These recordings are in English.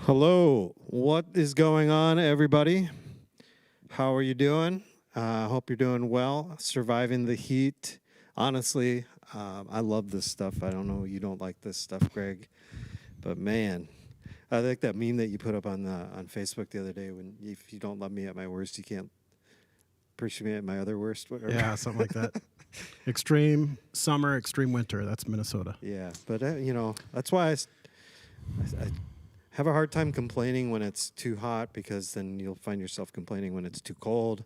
Hello. What is going on, everybody? How are you doing? I hope you're doing well, surviving the heat. Honestly, I love this stuff. I don't know you don't like this stuff, Greg, but man, I like that meme that you put up on Facebook the other day. When if you don't love me at my worst, you can't appreciate me at my other worst. Whatever. Yeah, something like that. Extreme summer, extreme winter. That's Minnesota. Yeah, but that's why I have a hard time complaining when it's too hot because then you'll find yourself complaining when it's too cold,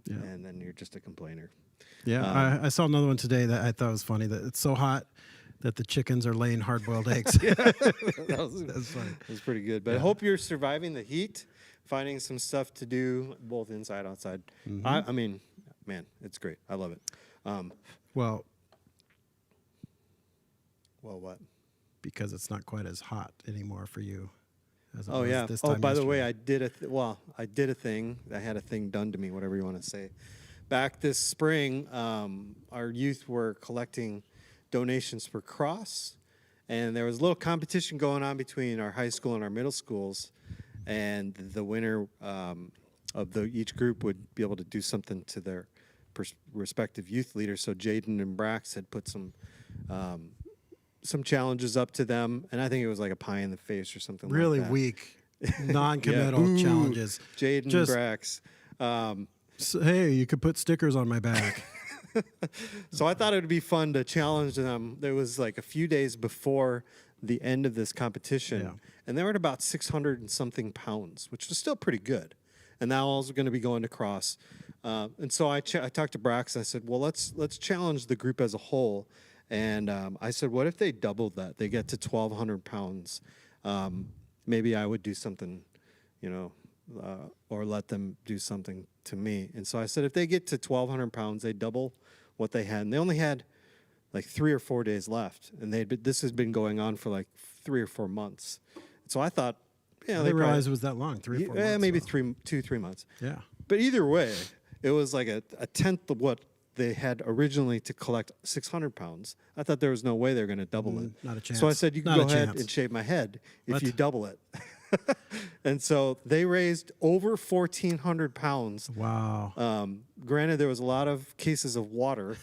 and then you're just a complainer. Yeah, I saw another one today that I thought was funny. That it's so hot that the chickens are laying hard-boiled eggs. That's funny. That's pretty good. But I hope you're surviving the heat, finding some stuff to do both inside, outside. Mm-hmm. I mean, man, it's great. I love it. Well, what? because it's not quite as hot anymore for you. As it Oh was yeah. This Oh, time by the way, yesterday. I did a thing. I had a thing done to me, whatever you want to say. Back this spring, our youth were collecting donations for Cross, and there was a little competition going on between our high school and our middle schools, and the winner of each group would be able to do something to their respective youth leaders. So Jaden and Brax had put some challenges up to them, and I think it was like a pie in the face or something Really like that. weak, non-committal challenges. Jaden Just- Brax. So, hey, you could put stickers on my back. So I thought it would be fun to challenge them. There was like a few days before the end of this competition, Yeah. and they were at about 600 and something pounds, which was still pretty good. And now I was going to be going to Cross. And so I talked to Brax. I said, well, let's challenge the group as a whole. And I said, what if they doubled that? They get to 1,200 pounds. Maybe I would do something, or let them do something to me. And so I said, if they get to 1,200 pounds, they double what they had. And they only had like 3 or 4 days left. And this has been going on for like 3 or 4 months. So I thought, I didn't realize it was that long, 3 or 4 months. maybe though. 3 months. Yeah. But either way, it was like a tenth of what they had originally to collect 600 pounds. I thought there was no way they were going to double it. Not a chance. So I said, you can Not go a ahead chance. and shave my head if What? you double it. And so they raised over 1,400 pounds. Wow. Granted, there was a lot of cases of water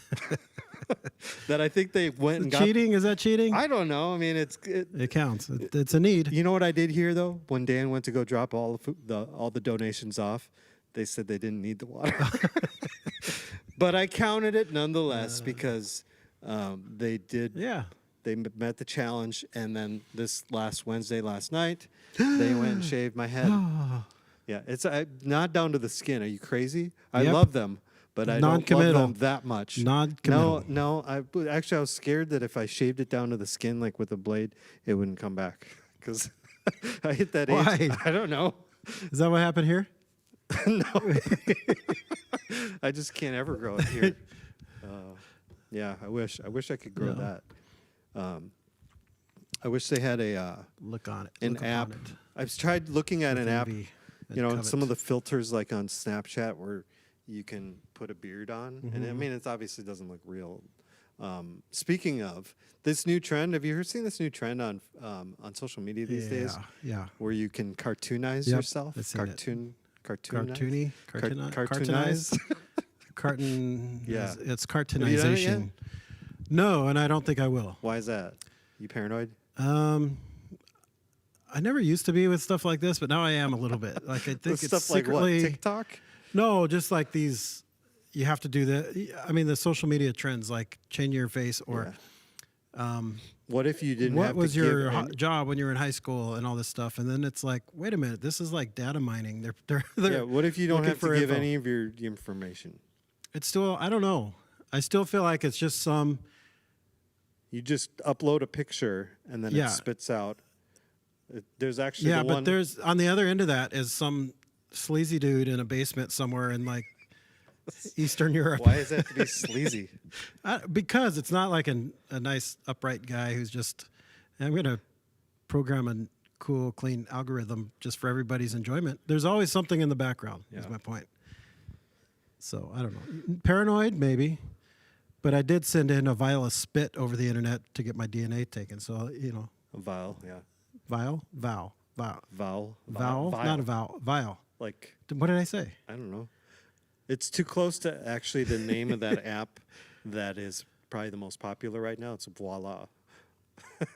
that I think they went and got. Cheating? Is that cheating? I don't know. I mean, It counts. It's a need. You know what I did here though? When Dan went to go drop all the donations off, they said they didn't need the water. But I counted it nonetheless because they did. Yeah. They met the challenge, and then this last night, they went and shaved my head. Yeah, it's not down to the skin. Are you crazy? I Yep. love them, but I don't love Non-committal. them that much. Non-committal. No. I was scared that if I shaved it down to the skin, like with a blade, it wouldn't come back because I hit that Why? age. I don't know. Is that what happened here? No, I just can't ever grow it here. Yeah, I wish I could grow Yeah. that. I wish they had Look on it. an Look upon app. it. I've tried looking at With an app. envy and And some of covet. the filters like on Snapchat where you can put a beard on, and I mean, it's obviously doesn't look real. Speaking of this new trend, have you ever seen this new trend on social media these days, Yeah. where you can cartoonize Yep, yourself? I've seen it. Cartoonize? Cartoonize. Carton. Yeah. It's Have you done it yet? cartoonization. No, and I don't think I will. Why is that? You paranoid? I never used to be with stuff like this, but now I am a little bit. Like I think With it's stuff like what? secretly TikTok? no, just like these. You have to do the social media trends, like change your face or. What if you didn't What have was to your give any- job when you were in high school and all this stuff? And then it's like, wait a minute, this is like data mining. They're Yeah, what if you don't looking have to for give info. any of your information? It's still, I don't know. I still feel like it's just some. You just upload a picture and then Yeah. it spits out. There's actually Yeah, the but one. there's on the other end of that is some sleazy dude in a basement somewhere in like Eastern Europe. Why does that have to be sleazy? Because it's not like a nice upright guy who's just, I'm going to program a cool, clean algorithm just for everybody's enjoyment. There's always something in the background, is Yeah. my point. So I don't know. Paranoid, maybe. But I did send in a vial of spit over the internet to get my DNA taken. So, A vial, yeah. vial? Vow. Vowel, not a vowel. Vial. Like, What did I say? I don't know. It's too close to actually the name of that app that is probably the most popular right now. It's Voila.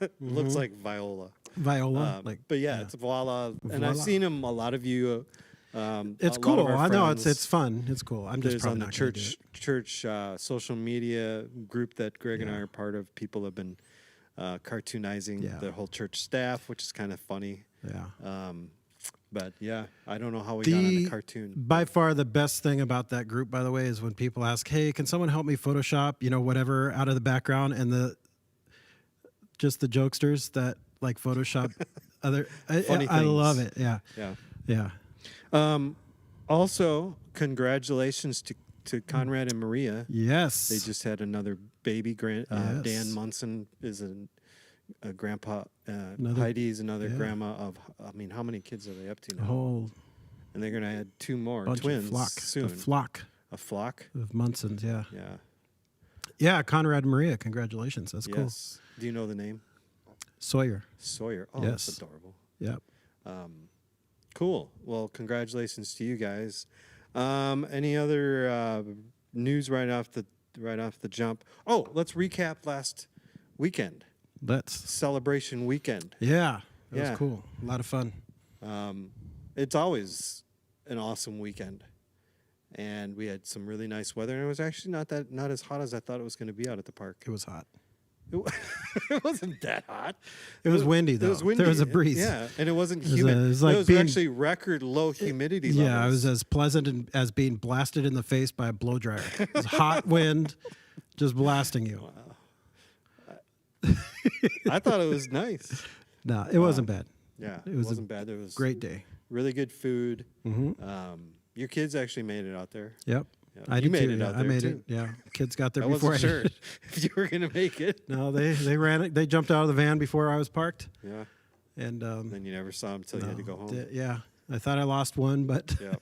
It looks like Viola. Viola. But yeah, it's Voila. And I've Voila. seen them, a lot of you. It's a lot cool. of our I know friends, it's fun. It's cool. I'm just there's probably on the not gonna do it. church social media group that Greg and I are part of. People have been cartoonizing the whole church staff, which is kind of funny. Yeah. But yeah, I don't know how we got on the cartoon. By far the best thing about that group, by the way, is when people ask, "Hey, can someone help me Photoshop, whatever out of the background?" And the jokesters that like Photoshop other. Funny I love things. it. Yeah. Yeah. Yeah. Also, congratulations to Conrad and Maria. Yes. They just had another baby. Yes. Dan Munson is a grandpa. Another- Heidi's another yeah. grandma of. I mean, how many kids are they up to a now? whole And they're gonna add 2 more bunch twins of flock. soon. A flock A flock. of Munsons. Yeah. Yeah. Yeah. Conrad and Maria. Congratulations. That's cool. Yes. Do you know the name? Sawyer. Sawyer. Oh, Yes. that's adorable. Yep. Cool. Well, congratulations to you guys. Any other news right off the jump? Oh, let's recap last weekend. Let's. Celebration weekend. Yeah. That Yeah. was cool. A lot of fun. It's always an awesome weekend, and we had some really nice weather. And it was actually not as hot as I thought it was going to be out at the park. It was hot. It wasn't that hot. It was windy though. It was windy. There was a breeze. Yeah, and it wasn't It was humid. it was like it was being- actually record low humidity levels. Yeah, it was as pleasant as being blasted in the face by a blow dryer. It was hot wind, just blasting you. I thought it was nice. No, it wasn't bad. Yeah, It was a wasn't bad. It was Great day. really good food. Mm-hmm. Your kids actually made it out there. Yep. Yeah. I You did made too. it Yeah, out I there, made too. it. Yeah, kids got there I before wasn't I sure did. if you were gonna make it. No, they ran it. They jumped out of the van before I was parked, Yeah. and Then you never saw them until you had to go home. Yeah, I thought I lost one, but Yeah.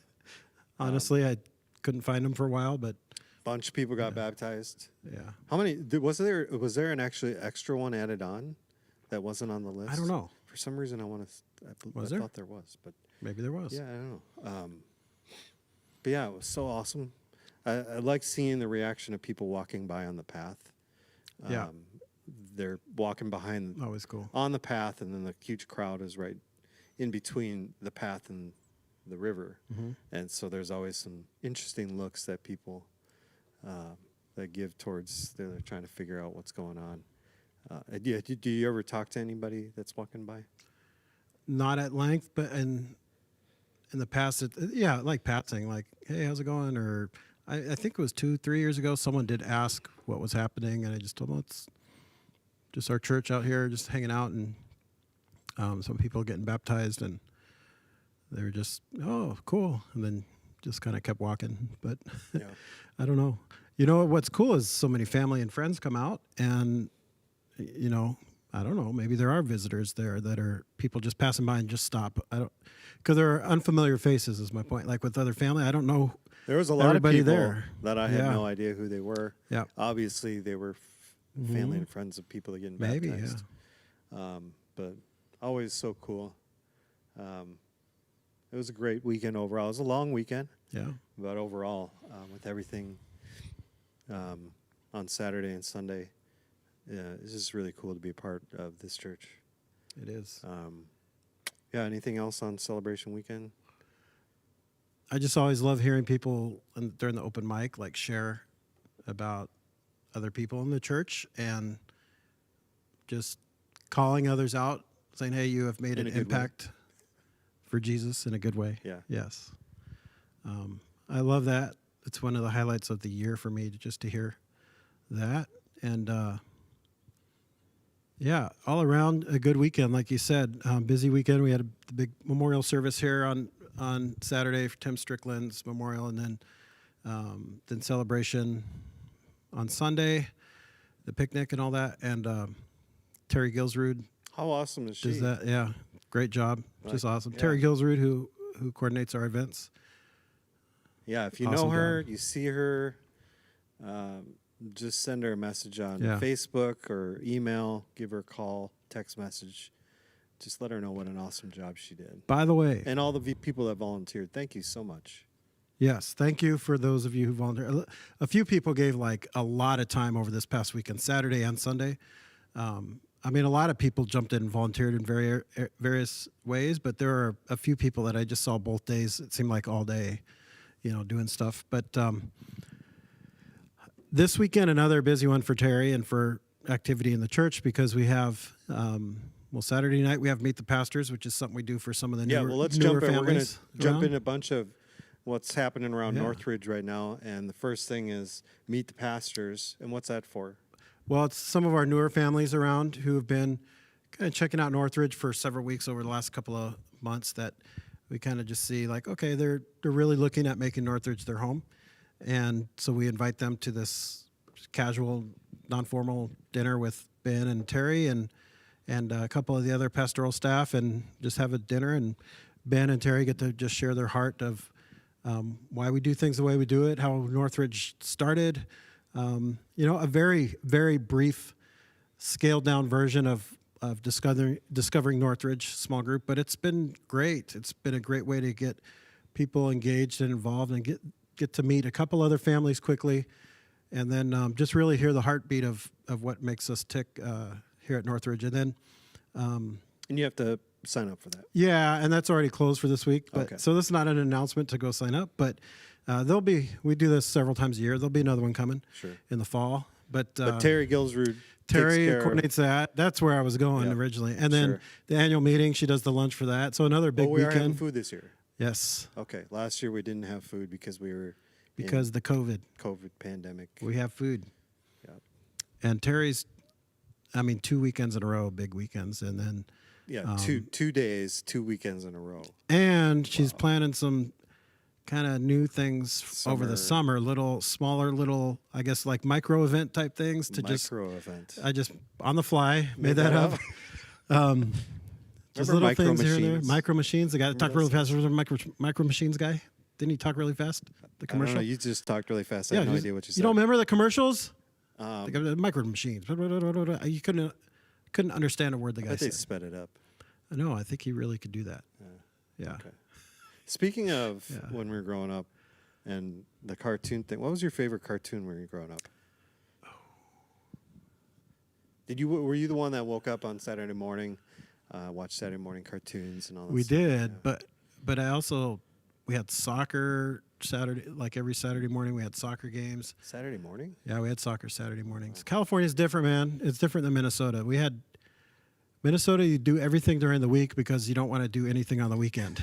honestly, I couldn't find them for a while. But Bunch of people got baptized. yeah, How many? Was there an actually extra one added on that wasn't on the list? I don't know. For some reason, I Was there? thought there was, but Maybe there was. yeah, I don't know. But yeah, it was so awesome. I like seeing the reaction of people walking by on the path. Yeah. They're walking behind Always cool. on the path, and then the huge crowd is right in between the path and the river. Mm-hmm. And so there's always some interesting looks that people that give towards. They're trying to figure out what's going on. Do you ever talk to anybody that's walking by? Not at length, but in the past, like passing, like, hey, how's it going? Or I think it was 2-3 years ago, someone did ask what was happening, and I just told them it's just our church out here, just hanging out, and some people getting baptized, and they were just, oh, cool, and then just kind of kept walking. But Yeah. I don't know. What's cool is so many family and friends come out, and I don't know. Maybe there are visitors there that are people just passing by and just stop. Because there are unfamiliar faces. Is my point. Like with other family, I don't know. There was a lot of Everybody people there. that I had Yeah. no idea who they were. Yeah. Obviously, they were family and friends of people that getting Maybe, baptized. But always so cool. It was a great weekend overall. It was a long weekend, Yeah. but overall, with everything on Saturday and Sunday, it's just really cool to be a part of this church. It is. Yeah. Anything else on Celebration Weekend? I just always love hearing people during the open mic like share about other people in the church and just calling others out, saying, "Hey, you have made In an a good way. impact for Jesus in a good way." Yeah. Yes. I love that. It's one of the highlights of the year for me just to hear that. And yeah, all around a good weekend, like you said. Busy weekend. We had the big memorial service here on Saturday for Tim Strickland's memorial, and then celebration on Sunday, the picnic and all that. And Terry Gilsrud How awesome is she? does that. Yeah, great job. Just Like, awesome. yeah. Terry Gilsrud, who coordinates our events. Yeah, if you Awesome know her, job. you see her, just send her a message on Yeah. Facebook or email, give her a call, text message. just let her know what an awesome job she did. By the way, And all the people that volunteered, thank you so much. yes, thank you for those of you who volunteered. A few people gave like a lot of time over this past weekend, Saturday and Sunday. I mean, a lot of people jumped in and volunteered in various ways, but there are a few people that I just saw both days. It seemed like all day, doing stuff. But this weekend, another busy one for Terry and for activity in the church, because we have, Saturday night we have Meet the Pastors, which is something we do for some of the newer, let's newer jump in. We're going to families jump around. in a bunch of what's happening around Yeah. Northridge right now. And the first thing is Meet the Pastors. And what's that for? Well, it's some of our newer families around who have been kind of checking out Northridge for several weeks over the last couple of months, that we kind of just see like, okay, they're really looking at making Northridge their home. And so we invite them to this casual, non-formal dinner with Ben and Terry and a couple of the other pastoral staff, and just have a dinner. And Ben and Terry get to just share their heart of why we do things the way we do it, how Northridge started. A very, very brief, scaled down version of discovering Northridge small group, but it's been great. It's been a great way to get people engaged and involved, and get to meet a couple other families quickly, and then just really hear the heartbeat of what makes us tick here at Northridge. And then, And you have to sign up for that. yeah, and that's already closed for this week. But, Okay. So this is not an announcement to go sign up, but we do this several times a year. There'll be another one coming Sure. in the fall. But Terry Gilsrud Terry takes care coordinates that. That's where I was going Yep. originally. And then Sure. the annual meeting, she does the lunch for that. So another big we are having weekend. food this year. Yes, Okay. Last year we didn't have food because we were because the COVID. COVID pandemic. We have food. Yep. And Terry's, 2 weekends in a row, big weekends. And then, Yeah, two days, 2 weekends in a row. and she's planning some kind of new things over the summer, smaller, I guess, like micro event type things to Micro event. I just on the fly made that up. Just Remember little Micro things here and there. Machines? Micro Machines. The guy that talked that really fast was the Micro Machines guy. Didn't he talk really fast? The I don't commercial. know. You just talked really fast. I have no idea what you said. You don't remember the commercials? Um, The Micro Machines. You couldn't understand a word the guy but they said. sped it up. No, I think he really could do that. Yeah. Okay. Speaking of Yeah. when we were growing up and the cartoon thing, what was your favorite cartoon when you were growing up? Were you the one that woke up on Saturday morning, watched Saturday morning cartoons and all that We stuff? did, but I also, we had soccer Saturday, like every Saturday morning we had soccer games. Saturday morning? Yeah, we had soccer Saturday mornings. California's different, man. It's different than Minnesota. Minnesota, you do everything during the week because you don't want to do anything on the weekend.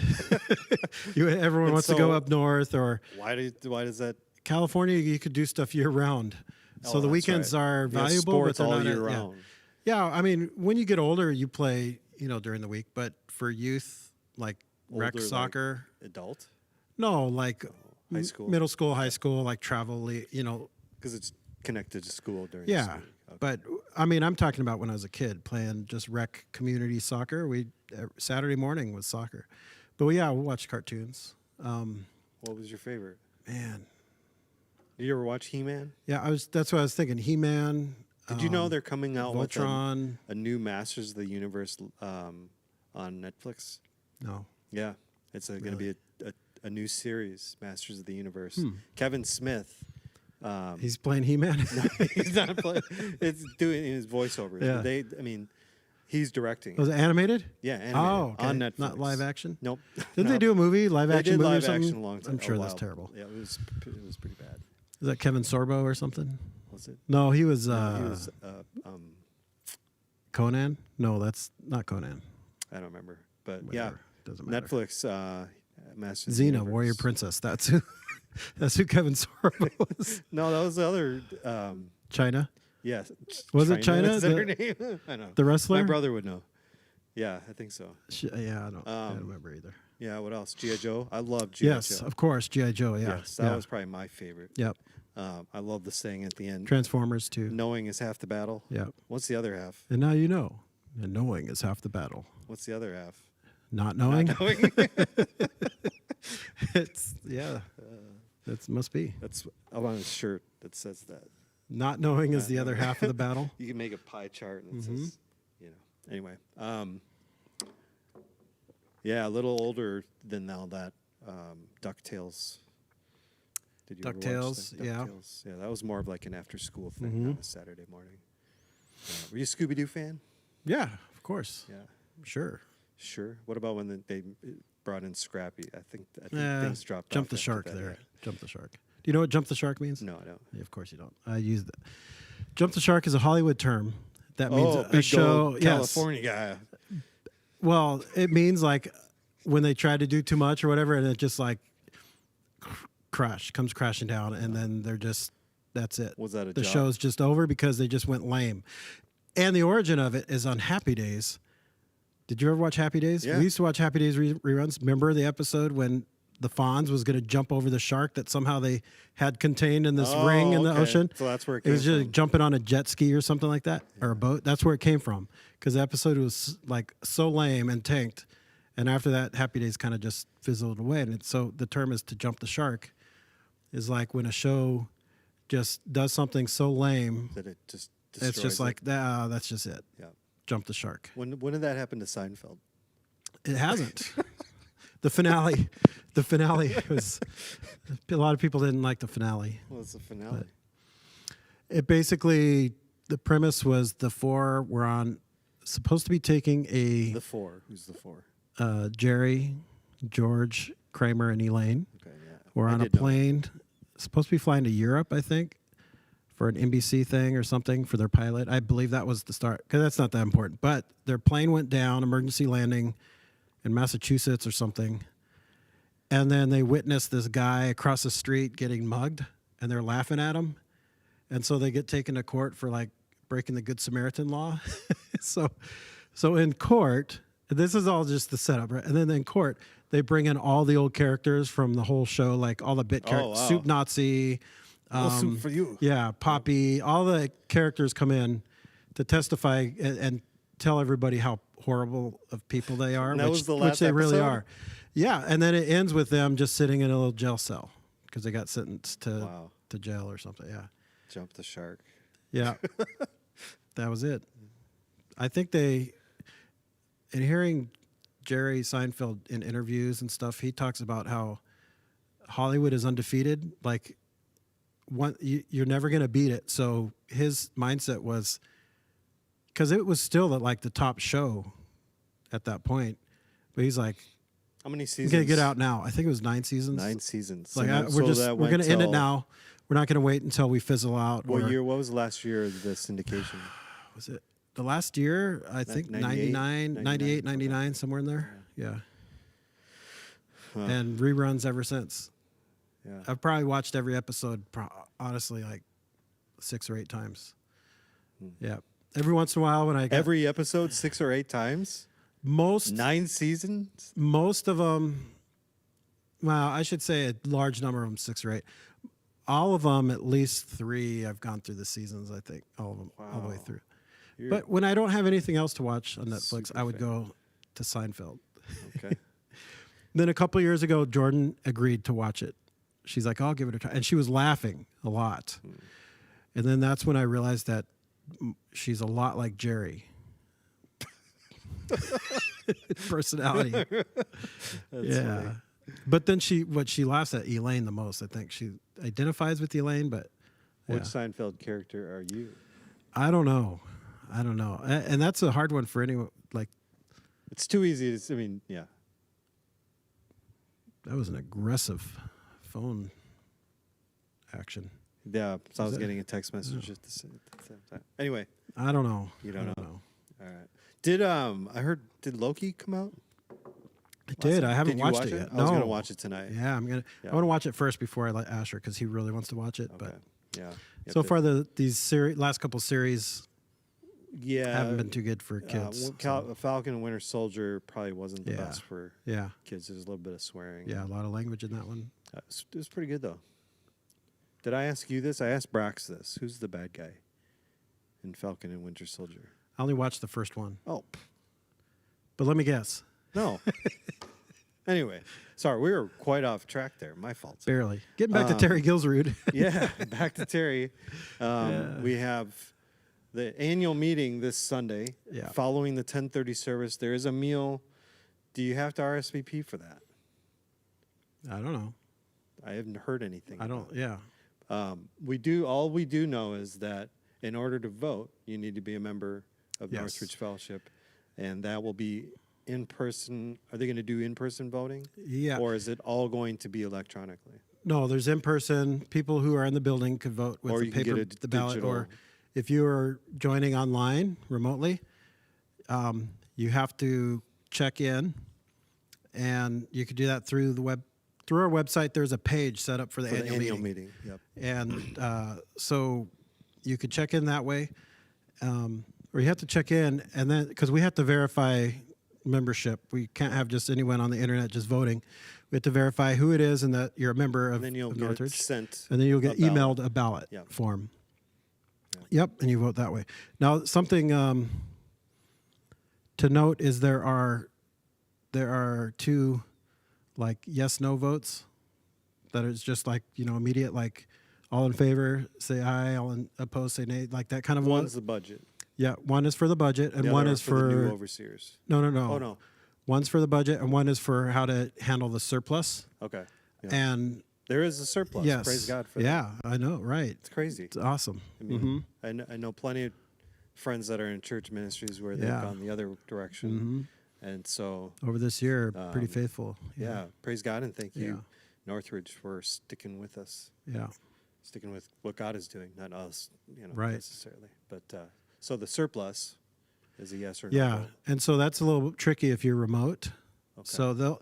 Everyone And wants to go so- up north. Or Why does that? California, you could do stuff year round. So Oh, the that's weekends right. are You have valuable, sports but they're all not year yeah. round. Yeah, when you get older, you play, during the week. But for youth, like rec Older, like soccer, adult? no, like High school? middle school, high school, like travel, Because it's connected to school during the yeah. school week. Okay. But I'm talking about when I was a kid playing just rec community soccer. Saturday morning was soccer, but we'll watch cartoons. What was your favorite? Man, Did you ever watch He-Man? yeah, that's what I was thinking. He-Man. Did you know they're coming out with Voltron? a new Masters of the Universe on Netflix? No. Yeah, it's going to Really? be a new series, Masters of the Universe. Kevin Smith. He's playing He-Man. He's not playing. It's doing his voiceovers. Yeah. He's directing. Was it animated? Yeah, animated, Oh, okay. on Netflix. Not live action. Nope. Didn't they do a movie, live They action did movie live or something? action a long time. I'm sure a that's while. terrible. Yeah, it was pretty bad. Is that Kevin Sorbo or something? Was it? No, he was. He was. Conan. No, that's not Conan. I don't remember, but Whatever. Doesn't yeah, matter. Netflix. Masters of the Xena, Universe. Warrior Princess. That's who. That's who Kevin Sorbo was. No, that was the other. China, Yes. Was it China? Is that her name? I know. the wrestler. My brother would know. Yeah, I think so. Yeah, I don't remember either. Yeah, what else? G.I. Joe. I love G.I. Yes, Joe. of course, GI Joe. Yeah, Yes, that yeah. was probably my favorite. Yep. I love the saying at the end. Transformers too. Knowing is half the battle. Yep. What's the other half? And now you know. And knowing is half the battle. What's the other half? Not knowing. Knowing. It's That must be. I want a shirt that says that. Not knowing is the other half of the battle. You can make a pie chart and it says, Anyway, Yeah, a little older than now that DuckTales. Did you ever watch DuckTales, that? yeah. DuckTales? Yeah, that was more of like an after-school thing on a Saturday morning. Were you a Scooby-Doo fan? Yeah, of course. Yeah, Sure. sure. What about when they brought in Scrappy? I think Yeah, things dropped jump off the after shark that, there. yeah. Jump the shark. Do you know what jump the shark means? No, I don't. Yeah, of course you don't. I use that. Jump the shark is a Hollywood term. That means a big show. gold Yes. California guy. Well, it means like when they try to do too much or whatever, and it just like comes crashing down, and then they're just that's it. Was that a the job? show's just over because they just went lame. And the origin of it is on Happy Days. Did you ever watch Happy Days? Yeah. We used to watch Happy Days reruns. Remember the episode when the Fonz was going to jump over the shark that somehow they had contained in this ring in the okay. ocean? So that's where it It was came just from. jumping on a jet ski or something like that, or a boat. That's where it came from, because the episode was like so lame and tanked. And after that, Happy Days kind of just fizzled away. And so the term is to jump the shark, is like when a show just does something so lame, That it just it's just destroys like, that's just it. Yeah. Jump the shark. When did that happen to Seinfeld? It hasn't. The finale was, a lot of people didn't like the finale. Well, it's the finale. It basically, the premise was the four were supposed to be taking The four. Who's the four? Jerry, George, Kramer, and Elaine Okay, yeah. were I on a did know that. plane, supposed to be flying to Europe, I think, for an NBC thing or something for their pilot. I believe that was the start, because that's not that important. But their plane went down, emergency landing in Massachusetts or something. And then they witnessed this guy across the street getting mugged, and they're laughing at him. And so they get taken to court for like breaking the Good Samaritan law. so in court, this is all just the setup, right? And then in court, they bring in all the old characters from the whole show, like all the bit characters, wow. Soup Nazi, Soup for you. yeah, Poppy, all the characters come in to testify and tell everybody how horrible of people they are, And that was the last which they really episode? are. Yeah, and then it ends with them just sitting in a little jail cell because they got sentenced Wow. to jail or something. Yeah, Jump the shark. yeah, that was it. I think in hearing Jerry Seinfeld in interviews and stuff, he talks about how Hollywood is undefeated. Like, you're never going to beat it. So his mindset was, because it was still like the top show at that point, but he's like, How many "I'm seasons? gonna get out now." I think it was 9 seasons. 9 seasons. Like, So we're that gonna went end it till- now. We're not gonna wait until we fizzle out. What or- year? What was the last year of the syndication? was it? The last year, I think 98, 98, 99, somewhere in there. Yeah. Huh. And reruns ever since. Yeah. I've probably watched every episode, honestly, like 6 or 8 times. Yeah. Every once in a while when I get Every episode 6 or 8 times. most 9 seasons. most of them, well, I should say a large number of them, 6 or 8. All of them, at least 3, I've gone through the seasons, I think. All of them, all the way Wow. through. You're- But when I don't have anything else to watch on Netflix, Super I would fan. go to Seinfeld. Okay. Then a couple of years ago, Jordan agreed to watch it. She's like, "I'll give it a try," and she was laughing a lot. And then that's when I realized that she's a lot like Jerry. Personality. Yeah. funny. But then she laughs at Elaine the most. I think she identifies with Elaine, but Which yeah. Seinfeld character are you? I don't know. And that's a hard one for anyone. Like, It's too easy to. I mean, yeah. that was an aggressive phone action. Yeah. So I was that- getting a text message at the same time. Anyway, I don't know. You don't I know. All right. Did I heard? Did Loki come out? I did. I haven't Did you watched watch it yet. I was No. gonna watch it tonight. Yeah, I'm gonna. Yeah. I want to watch it first before I let Asher, because he really wants to watch it. Okay. But Yeah. so far, these last couple series yeah haven't been too good for kids. so, Falcon and Winter Soldier probably wasn't the Yeah. best for yeah, kids. There's a little bit of swearing. yeah, a lot of language in that one. It was pretty good though. Did I ask you this? I asked Brax this. Who's the bad guy in Falcon and Winter Soldier? I only watched the first one, Oh but let me guess. no. Anyway, sorry, we were quite off track there. My fault. Barely. Getting back to Terry Gilsrud. Yeah, back to Terry. We have the annual meeting this Sunday. Yeah. Following the 10:30 service, there is a meal Do you have to RSVP for that? I don't know. I haven't heard anything. I don't. about it. Yeah. We do. All we do know is that in order to vote, you need to be a member of Yes. Northridge Fellowship, and that will be in person. Are they going to do in-person voting? Yeah. Or is it all going to be electronically? No, there's in person. People who are in the building could vote with Or the you can paper, get a the ballot, digital- or if you are joining online remotely, you have to check in, and you could do that through the web. Through our website, there's a page set up for the For the annual meeting. Yep. And so you could check in that way, or you have to check in, and then because we have to verify membership, we can't have just anyone on the internet just voting. We have to verify who it is and that you're a member of, And then you'll of get it Northridge, sent. and then you'll get a ballot. emailed a ballot Yep. form. Yep, and you vote that way. Now, something to note is there are two like yes/no votes that is just like immediate, like all in favor say aye, all in opposed say nay, like that kind of One's one. the budget. Yeah, one is for the budget, and The one other is for the new for overseers. no. Oh no. One's for the budget, and one is for how to handle the surplus. Okay. Yeah. And There is a surplus. yes, Praise God for that. yeah, I know, right? It's crazy. It's awesome. I mean, I know plenty of friends that are in church ministries where they've Yeah. gone the other direction, and so Over this year, pretty Um, faithful. yeah, praise God and thank you, Yeah. Northridge, for sticking with us, Yeah. sticking with what God is doing, not us, Right. necessarily. But so the surplus is a yes or no. Yeah, vote. and so that's a little tricky if you're remote. Okay. So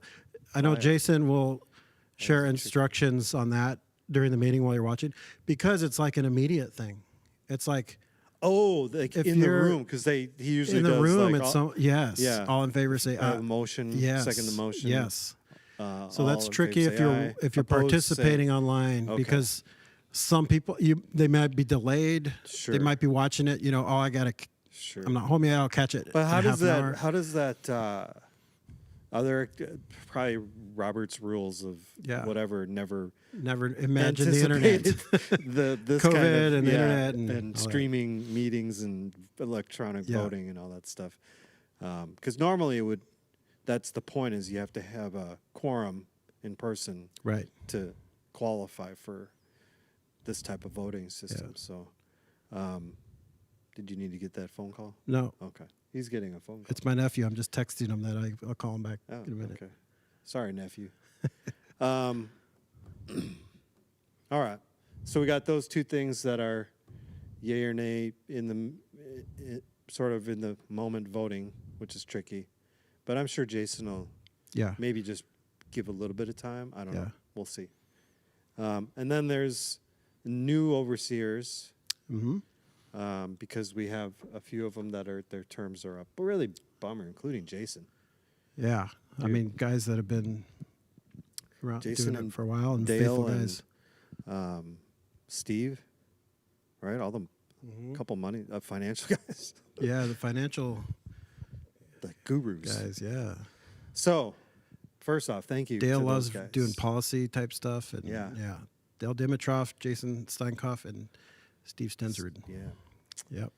I know Right. Jason will share tricky. instructions on that during the meeting while you're watching, because it's like an immediate thing. It's like Oh, like If in the you're room, because he usually in the does room. like It's all, yes. yeah. All in favor say I have aye. a motion, Yes. second the motion. Yes. So all that's in tricky favor if say you're aye. if you're Opposed, say- participating online, Okay. because some people they might be delayed. Sure. They might be watching it. Oh, I gotta. Sure. I'm not home yet. I'll catch it. But how in does half an that? hour. How does that? Other probably Robert's rules of Yeah. whatever never Never imagine the internet. anticipated this COVID kind of, and the internet and all that. streaming meetings and electronic Yeah. voting and all that stuff. Because normally that's the point, is you have to have a quorum in person Right. to qualify for this type of voting system. Yeah. So, did you need to get that phone call? No, Okay, he's getting a phone call. it's my nephew. I'm just texting him that I'll call him back Oh, in a minute. okay. Sorry, nephew. All right. So we got those two things that are yay or nay in the sort of in the moment voting, which is tricky. But I'm sure Jason will Yeah. maybe just give a little bit of time. I don't Yeah. know. We'll see. And then there's new overseers, Mm-hmm. because we have a few of them that their terms are up. But really bummer, including Jason. Yeah. I mean, guys that have been around Jason doing and it for a while, and Dale faithful and guys. Steve, right? All the couple money financial guys, Yeah, the financial the gurus. guys. Yeah. So, first off, thank you. Dale to loves those guys. doing policy type stuff, and Yeah. Dale Dimitroff, Jason Steinkoff, and Steve Stensrud. Yeah. Yep.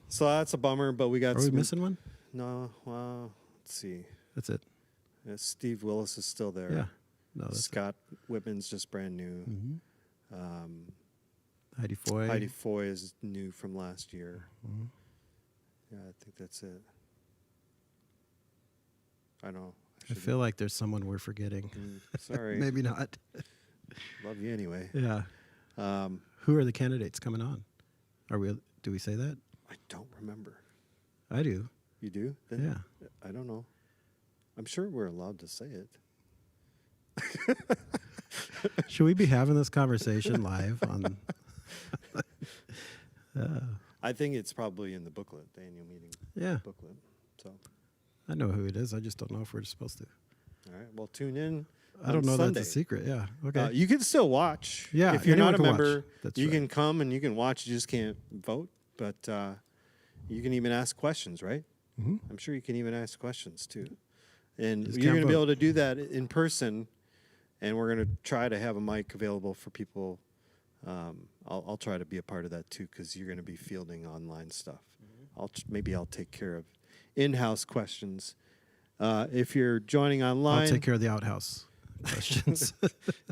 So that's a bummer, but we got. Are we some- missing one? No. Well, let's see. That's it. Yeah, Steve Willis is still there. Yeah. No, that's Scott Whitman's just brand new. Mm-hmm. Heidi Foy. Heidi Foy is new from last year. Mhm. Yeah, I think that's it. I know. I feel like there's someone we're forgetting. Sorry. Maybe not. Love you anyway. Yeah. Who are the candidates coming on? Do we say that? I don't remember. I do. You do? Yeah. I don't know. I'm sure we're allowed to say it. Should we be having this conversation live on? I think it's probably in the booklet, the annual meeting Yeah. booklet. So, I know who it is. I just don't know if we're supposed to. all right. Well, tune in. I don't on know Sunday. that's a secret. Yeah. Okay. You can still watch. Yeah, If you're not a anyone can watch. member, That's you right. can come and you can watch. You just can't vote. But you can even ask questions, right? Mhm. I'm sure you can even ask questions too. And Just you're can't going to be vote. able to do that in person. And we're going to try to have a mic available for people. I'll try to be a part of that too, because you're going to be fielding online stuff. Mm-hmm. Maybe I'll take care of in-house questions. If you're joining I'll online, take care of the outhouse questions.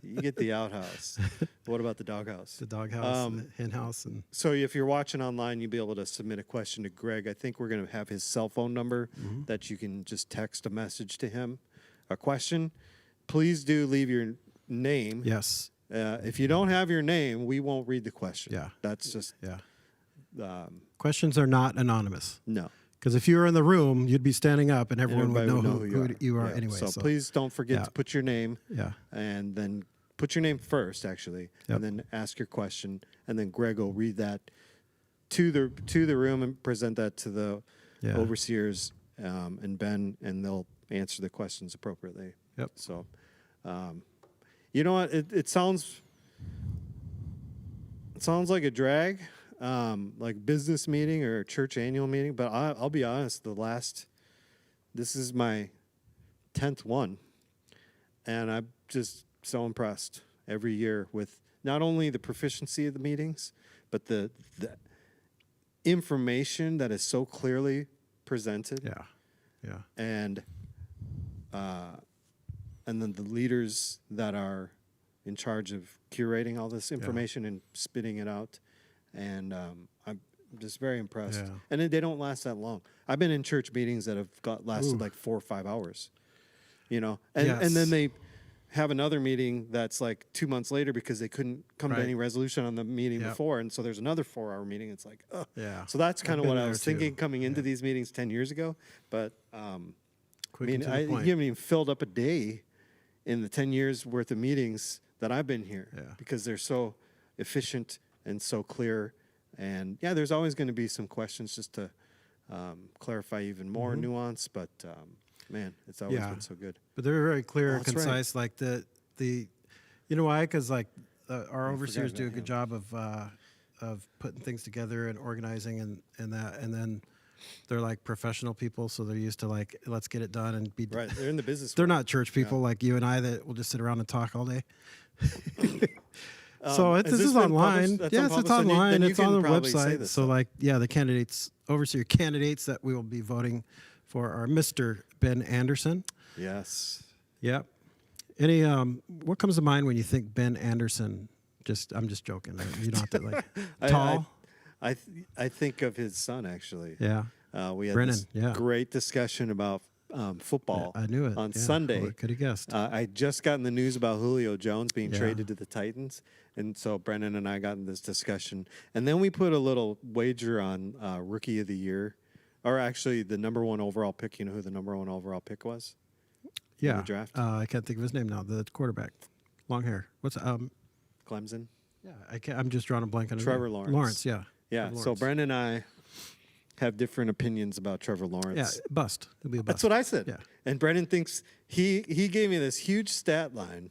you get the outhouse. What about the doghouse? The doghouse, and the hen house, and So if you're watching online, you'll be able to submit a question to Greg. I think we're going to have his cell phone number that you can just text a message to him, a question. Please do leave your name. yes, If you don't have your name, we won't read the question. Yeah. That's just yeah. Questions are not anonymous. no. Because if you were in the room, you'd be standing up, and everyone would Everybody know would who you are Yeah. anyway. So please don't forget Yeah. to put your name. Yeah. And then put your name first, actually, Yep. and then ask your question, and then Greg will read that to the room and present that to the Yeah. overseers and Ben, and they'll answer the questions appropriately. Yep. So, you know what? It sounds like a drag, like business meeting or church annual meeting. But I'll be honest. This is my 10th one, and I'm just so impressed every year with not only the proficiency of the meetings, but the information that is so clearly presented. Yeah. Yeah. And then the leaders that are in charge of curating all this information and spitting it out. And I'm just very impressed. Yeah. And they don't last that long. I've been in church meetings that have lasted like 4 or 5 hours, you know, and Yes. then they have another meeting that's like 2 months later because they couldn't come to Right. any resolution on the meeting Yep. before. And so there's another 4-hour meeting. It's like, ugh. Yeah. So that's kind of I've what been I there was too. thinking coming into these meetings 10 years ago. But Quick I mean, and to the you point. haven't even filled up a day in the 10 years worth of meetings that I've been here Yeah. because they're so efficient and so clear. And yeah, there's always going to be some questions just to clarify even more nuance. But man, it's always Yeah. been so good. But they're very clear Oh, and that's right. concise. Like the, you know why? Because like our overseers forgot do a about good job of putting things together and organizing and that, and then they're like professional people, so they're used to like let's get it done and be Right. They're in the business. They're world. not church people like you and I that will just sit around and talk all day. So has this this is been online. published? That's Yes, it's unpublished? Then you- online. then you It's on can the probably say website. this So stuff. like, yeah, the candidates, overseer candidates that we will be voting for are Mr. Ben Anderson. Yes. Yep. Any what comes to mind when you think Ben Anderson? I'm just joking. You don't have to like tall. I think of his son actually. Yeah. We had Brennan, this yeah. great discussion about football. I knew it on yeah. Sunday. Well, could have guessed. I just gotten the news about Julio Jones being Yeah. traded to the Titans, and so Brennan and I got in this discussion, and then we put a little wager on Rookie of the Year, or actually the number 1 overall pick. You know who the number 1 overall pick was? Yeah. the draft? I can't think of his name now. The quarterback, long hair. What's Clemson. Yeah, I'm just drawing a blank on his Trevor name. Lawrence. Lawrence, yeah. Yeah. Trevor So Lawrence. Brennan and I have different opinions about Trevor Lawrence. Yeah, bust. It'll be a bust. That's what I said. Yeah. And Brennan thinks he gave me this huge stat line.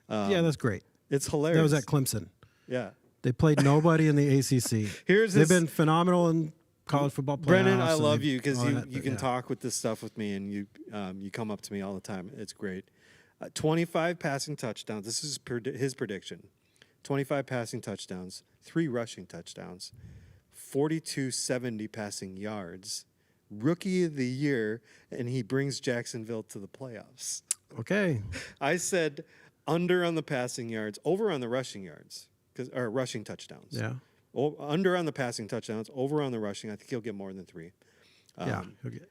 Yeah, that's great. It's hilarious. That was at Clemson. Yeah. They played nobody in the ACC. Here's They've his- been phenomenal in college football playoffs. Brennan, I and love they- you because all you that, can yeah. talk with this stuff with me, and you come up to me all the time. It's great. 25 passing touchdowns. This is his prediction. 25 passing touchdowns, 3 rushing touchdowns, 4,270 passing yards, Rookie of the Year, and he brings Jacksonville to the playoffs. Okay. I said under on the passing yards, over on the rushing yards, or rushing touchdowns. Yeah. Under on the passing touchdowns, over on the rushing. I think he'll get more than 3. Yeah.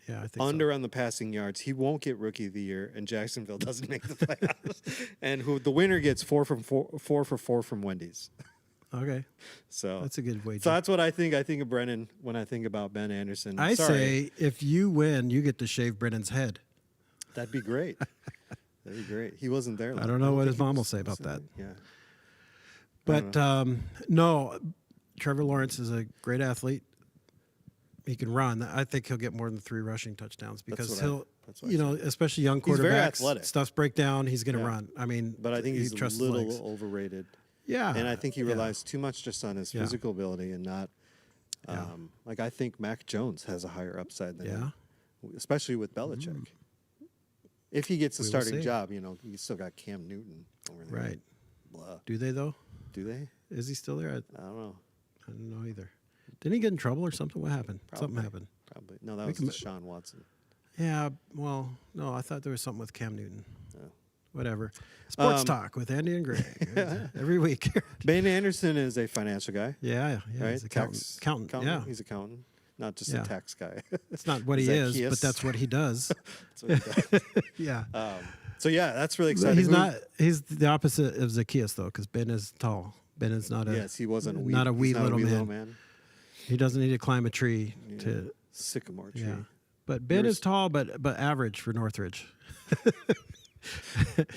Yeah, I think Under on the passing yards, he won't get Rookie of the Year, and Jacksonville doesn't make the playoffs. And the winner gets 4 for 4 from Wendy's. so. Okay. So That's a good wager. So that's what I think. I think of Brennan when I think about Ben Anderson. I Sorry, say if you win, you get to shave Brennan's head. that'd be great. That'd be great. He wasn't there. I don't know what think his he mom will was- say about that. Yeah. But no, Trevor Lawrence is a great athlete. He can run. I think he'll get more than 3 rushing touchdowns because what I- he'll, that's what I you know, especially young He's very quarterbacks, athletic. stuff's break down. He's going to Yeah. run. I mean, But I think he he's a trusts his little legs. overrated. Yeah, And I think he yeah. relies too much just on his Yeah. physical ability and not. Yeah. Like I think Mac Jones has a higher upside than Yeah. him, especially with Belichick. If he gets a We will starting see. job, you know, you still got Cam Newton over there. Right. Blah. Do they though? Do they? Is he still there? I don't know. I don't know either. Didn't he get in trouble or something? What happened? Something Probably. happened. Probably. No, that We was can- Deshaun Watson. Yeah. Well, no, I thought there was something with Cam Newton. Oh. Whatever. Sports talk with Andy and Gregg every week. Ben Anderson is a financial guy, Yeah. right? He's accountant. Accountant. Yeah. He's accountant, not just Yeah. a tax guy. It's not what he Is is, that but that's what he does. That's what he does. Yeah. So yeah, that's really But exciting. he's not. He's the opposite of Zacchaeus though, because Ben is tall. Ben is not a. Yes, he wasn't a wee, not a wee he's not little a wee man. little man. He doesn't need to climb a tree to. Sycamore tree. Yeah. But Ben You're is tall, but average for Northridge.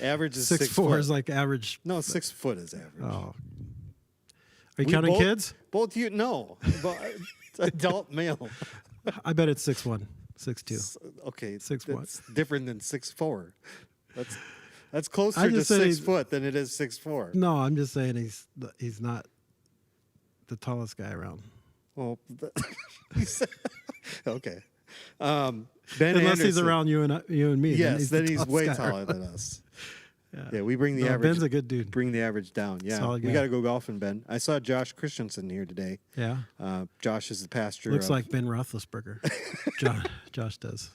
Average is 6'4" 6'4" is like average. No, 6 foot is average. Oh. Are you We counting both- kids? Both you no, but adult male. I bet it's 6'1", 6'2". Okay, 6'1". that's different than 6'4". That's closer I to just said 6 he's- foot than it is 6'4". No, I'm just saying he's not the tallest guy around. Well, okay. Ben Unless he's Anderson. around you and me. Yes, then then he's the way tallest guy taller around. than us. Yeah, we bring the No, average. Ben's a good dude. Bring the average down. Yeah, Solid we guy. got to go golfing, Ben. I saw Josh Christensen here today. Yeah. Josh is the pastor. Looks of, like Ben Roethlisberger. Josh does.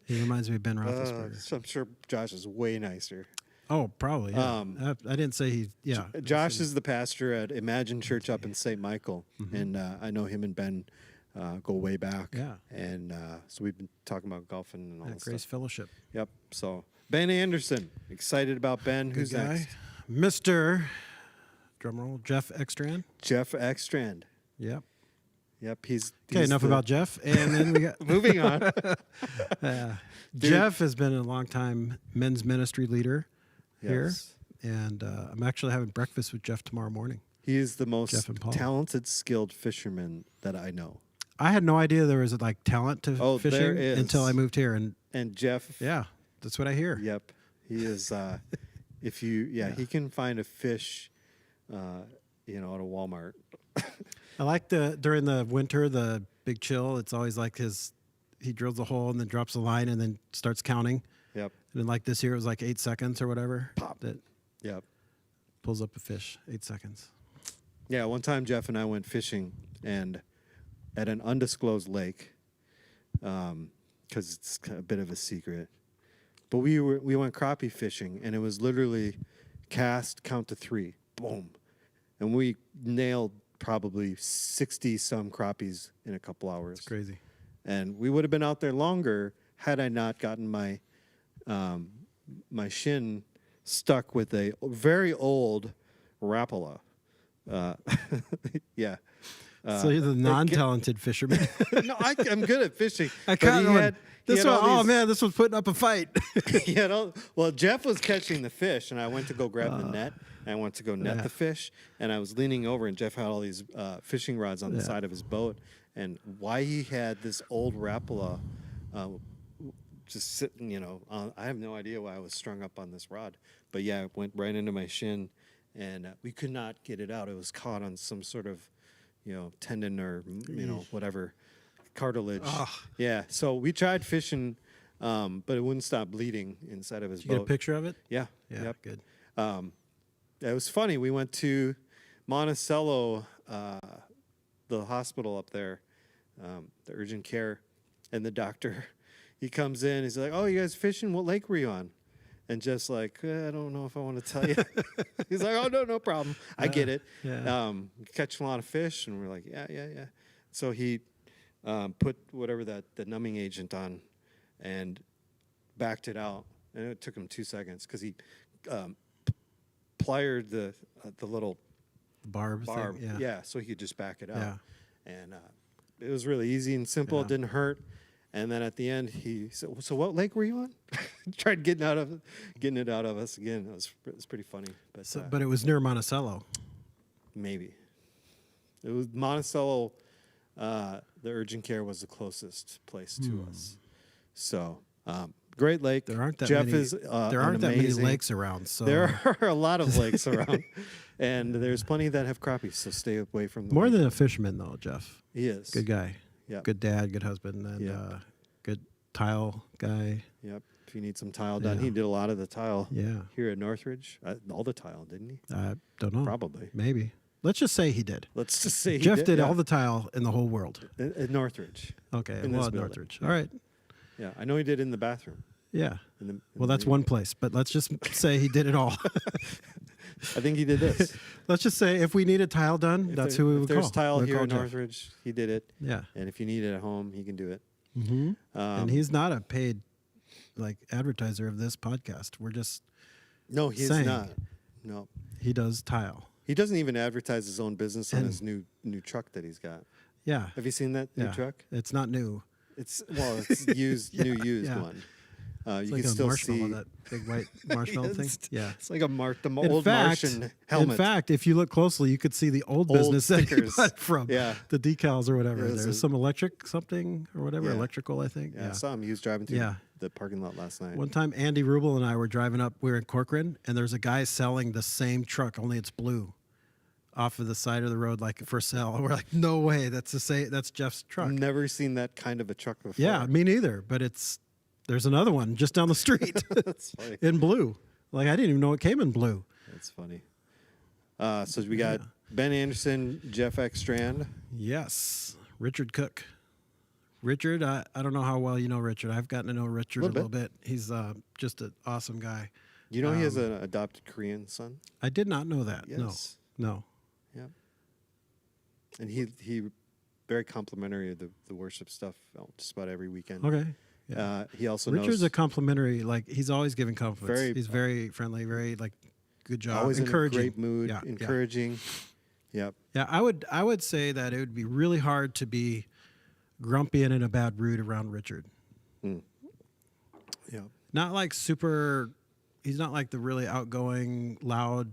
He reminds me of Ben Roethlisberger. so I'm sure Josh is way nicer. Oh, probably. Yeah. I didn't say he. Yeah. Josh is the pastor at Imagine Church up in St. Michael, Mm-hmm. and I know him and Ben go way back. Yeah. And so we've been talking about golfing and all At that Grace stuff. Fellowship. Yep. So Ben Anderson, excited about Ben. Good Who's guy. next? Mr. Drumroll, Jeff Ekstrand. Jeff Ekstrand. Yep. Yep. Okay, he's enough the- about Jeff. And then we got Moving on. Jeff has been a long time men's ministry leader here. Yes. And I'm actually having breakfast with Jeff tomorrow morning. He is the most Jeff and Paul. talented, skilled fisherman that I know. I had no idea there was like talent to Oh, there fishing is. until I moved here. And And Jeff. yeah, that's what I hear. Yep. He is. If you, he can find a fish, at a Walmart. I like during the winter, the big chill, it's always like he drills a hole and then drops a line and then starts counting. Yep. And then like this year, it was like 8 seconds or whatever. Pop. That Yep. pulls up a fish, 8 seconds. Yeah. One time, Jeff and I went fishing, and at an undisclosed lake, because it's a bit of a secret. But we went crappie fishing, and it was literally cast, count to 3, boom, and we nailed probably 60 some crappies in a couple hours. It's crazy. And we would have been out there longer had I not gotten my my shin stuck with a very old Rapala. Yeah. So you're the non-talented fisherman. No, I'm good at fishing. I but kind he of had this all one. Oh these- man, this one's putting up a fight. Well, Jeff was catching the fish, and I went to go grab the net. And I went to go net Yeah. the fish, and I was leaning over, and Jeff had all these fishing rods on the side of his boat. And why he had this old Rapala just sitting, I have no idea why I was strung up on this rod. But yeah, it went right into my shin, and we could not get it out. It was caught on some sort of, tendon or, whatever, cartilage. Ugh. Yeah, so we tried fishing, but it wouldn't stop bleeding inside of his Did you get a boat. picture of it? Yeah. Yeah, Yep. good. It was funny. We went to Monticello, the hospital up there, the urgent care, and the doctor, he comes in. He's like, "Oh, you guys fishing? What lake were you on?" And just like, I don't know if I want to tell you. He's like, "Oh, no problem. I get it. Yeah. Catching a lot of fish." And we're like, yeah. So he put whatever the numbing agent on and backed it out. And it took him 2 seconds because he plied the little Barb. barb. Thing. Yeah. So he could just back it out. Yeah. And it was really easy and simple. It Yeah. didn't hurt. And then at the end, he said, "So what lake were you on?" Tried getting it out of us again. It was pretty funny. But, But it was near Monticello. maybe it was Monticello. The urgent care was the closest place to us. So great lake. There aren't that Jeff many. is There aren't that many amazing- lakes around. So There are a lot of lakes around, and there's plenty that have crappies. So stay away from the more lake. than a fisherman, though. Jeff, He is. good guy. Yep. Good dad. Good husband. And Yeah. good tile guy. Yep. If you need some tile done, Yeah. he did a lot of the tile Yeah. here at Northridge. All the tile, didn't he? I don't know. Probably. Maybe. Let's just say he did. Let's just say Jeff he did yeah. all the tile in the whole world. at Northridge. Okay. In Well, this at building. Northridge. All right. Yeah, I know he did in the bathroom. Yeah. In Well, the that's one place, but let's just say he did it all. I think he did this. Let's just say if we needed tile done, that's who we would If there's call. tile We'd here call in Jeff. Northridge, he did it. Yeah. And if you need it at home, he can do it. Mm-hmm. And he's not a paid like advertiser of this podcast. We're just No, he's saying not. No. he does tile. He doesn't even advertise his own business on his new truck that he's got. Yeah. Have you seen that new Yeah. truck? It's not new. It's used, Yeah, new used yeah. one. It's You like can a still marshmallow, see that big white marshmallow thing. Yeah. It's like the In old fact, Martian helmet. in fact, if you look closely, you could see the old Old business that he stickers. bought from Yeah. the decals or whatever. Yeah, it's There's a- some electric something or whatever, Yeah. electrical, I think. I saw him. He was driving through Yeah. the parking lot last night. One time, Andy Rubel and I were driving up. We were in Corcoran, and there's a guy selling the same truck, only it's blue, off of the side of the road, like for sale. We're like, no way, that's the same. That's Jeff's truck. Never seen that kind of a truck before. Yeah, me neither. But there's another one just down the street That's funny. in blue. Like I didn't even know it came in blue. That's funny. So we got Ben Anderson, Jeff Ekstrand. Yes, Richard Cook. Richard, I don't know how well you know Richard. I've gotten to know Richard a little bit. He's just an awesome guy. You know he has an adopted Korean son? I did not know that. Yes. No. Yeah. And he very complimentary of the worship stuff just about every weekend. Okay. Yeah. He also Richard's knows a complimentary, like he's always giving compliments. He's Very- very friendly, very like good job, always encouraging. in a great mood, Yeah, encouraging. Yep. Yeah, I would say that it would be really hard to be grumpy and in a bad mood around Richard. Yeah. Not like super. He's not like the really outgoing, loud,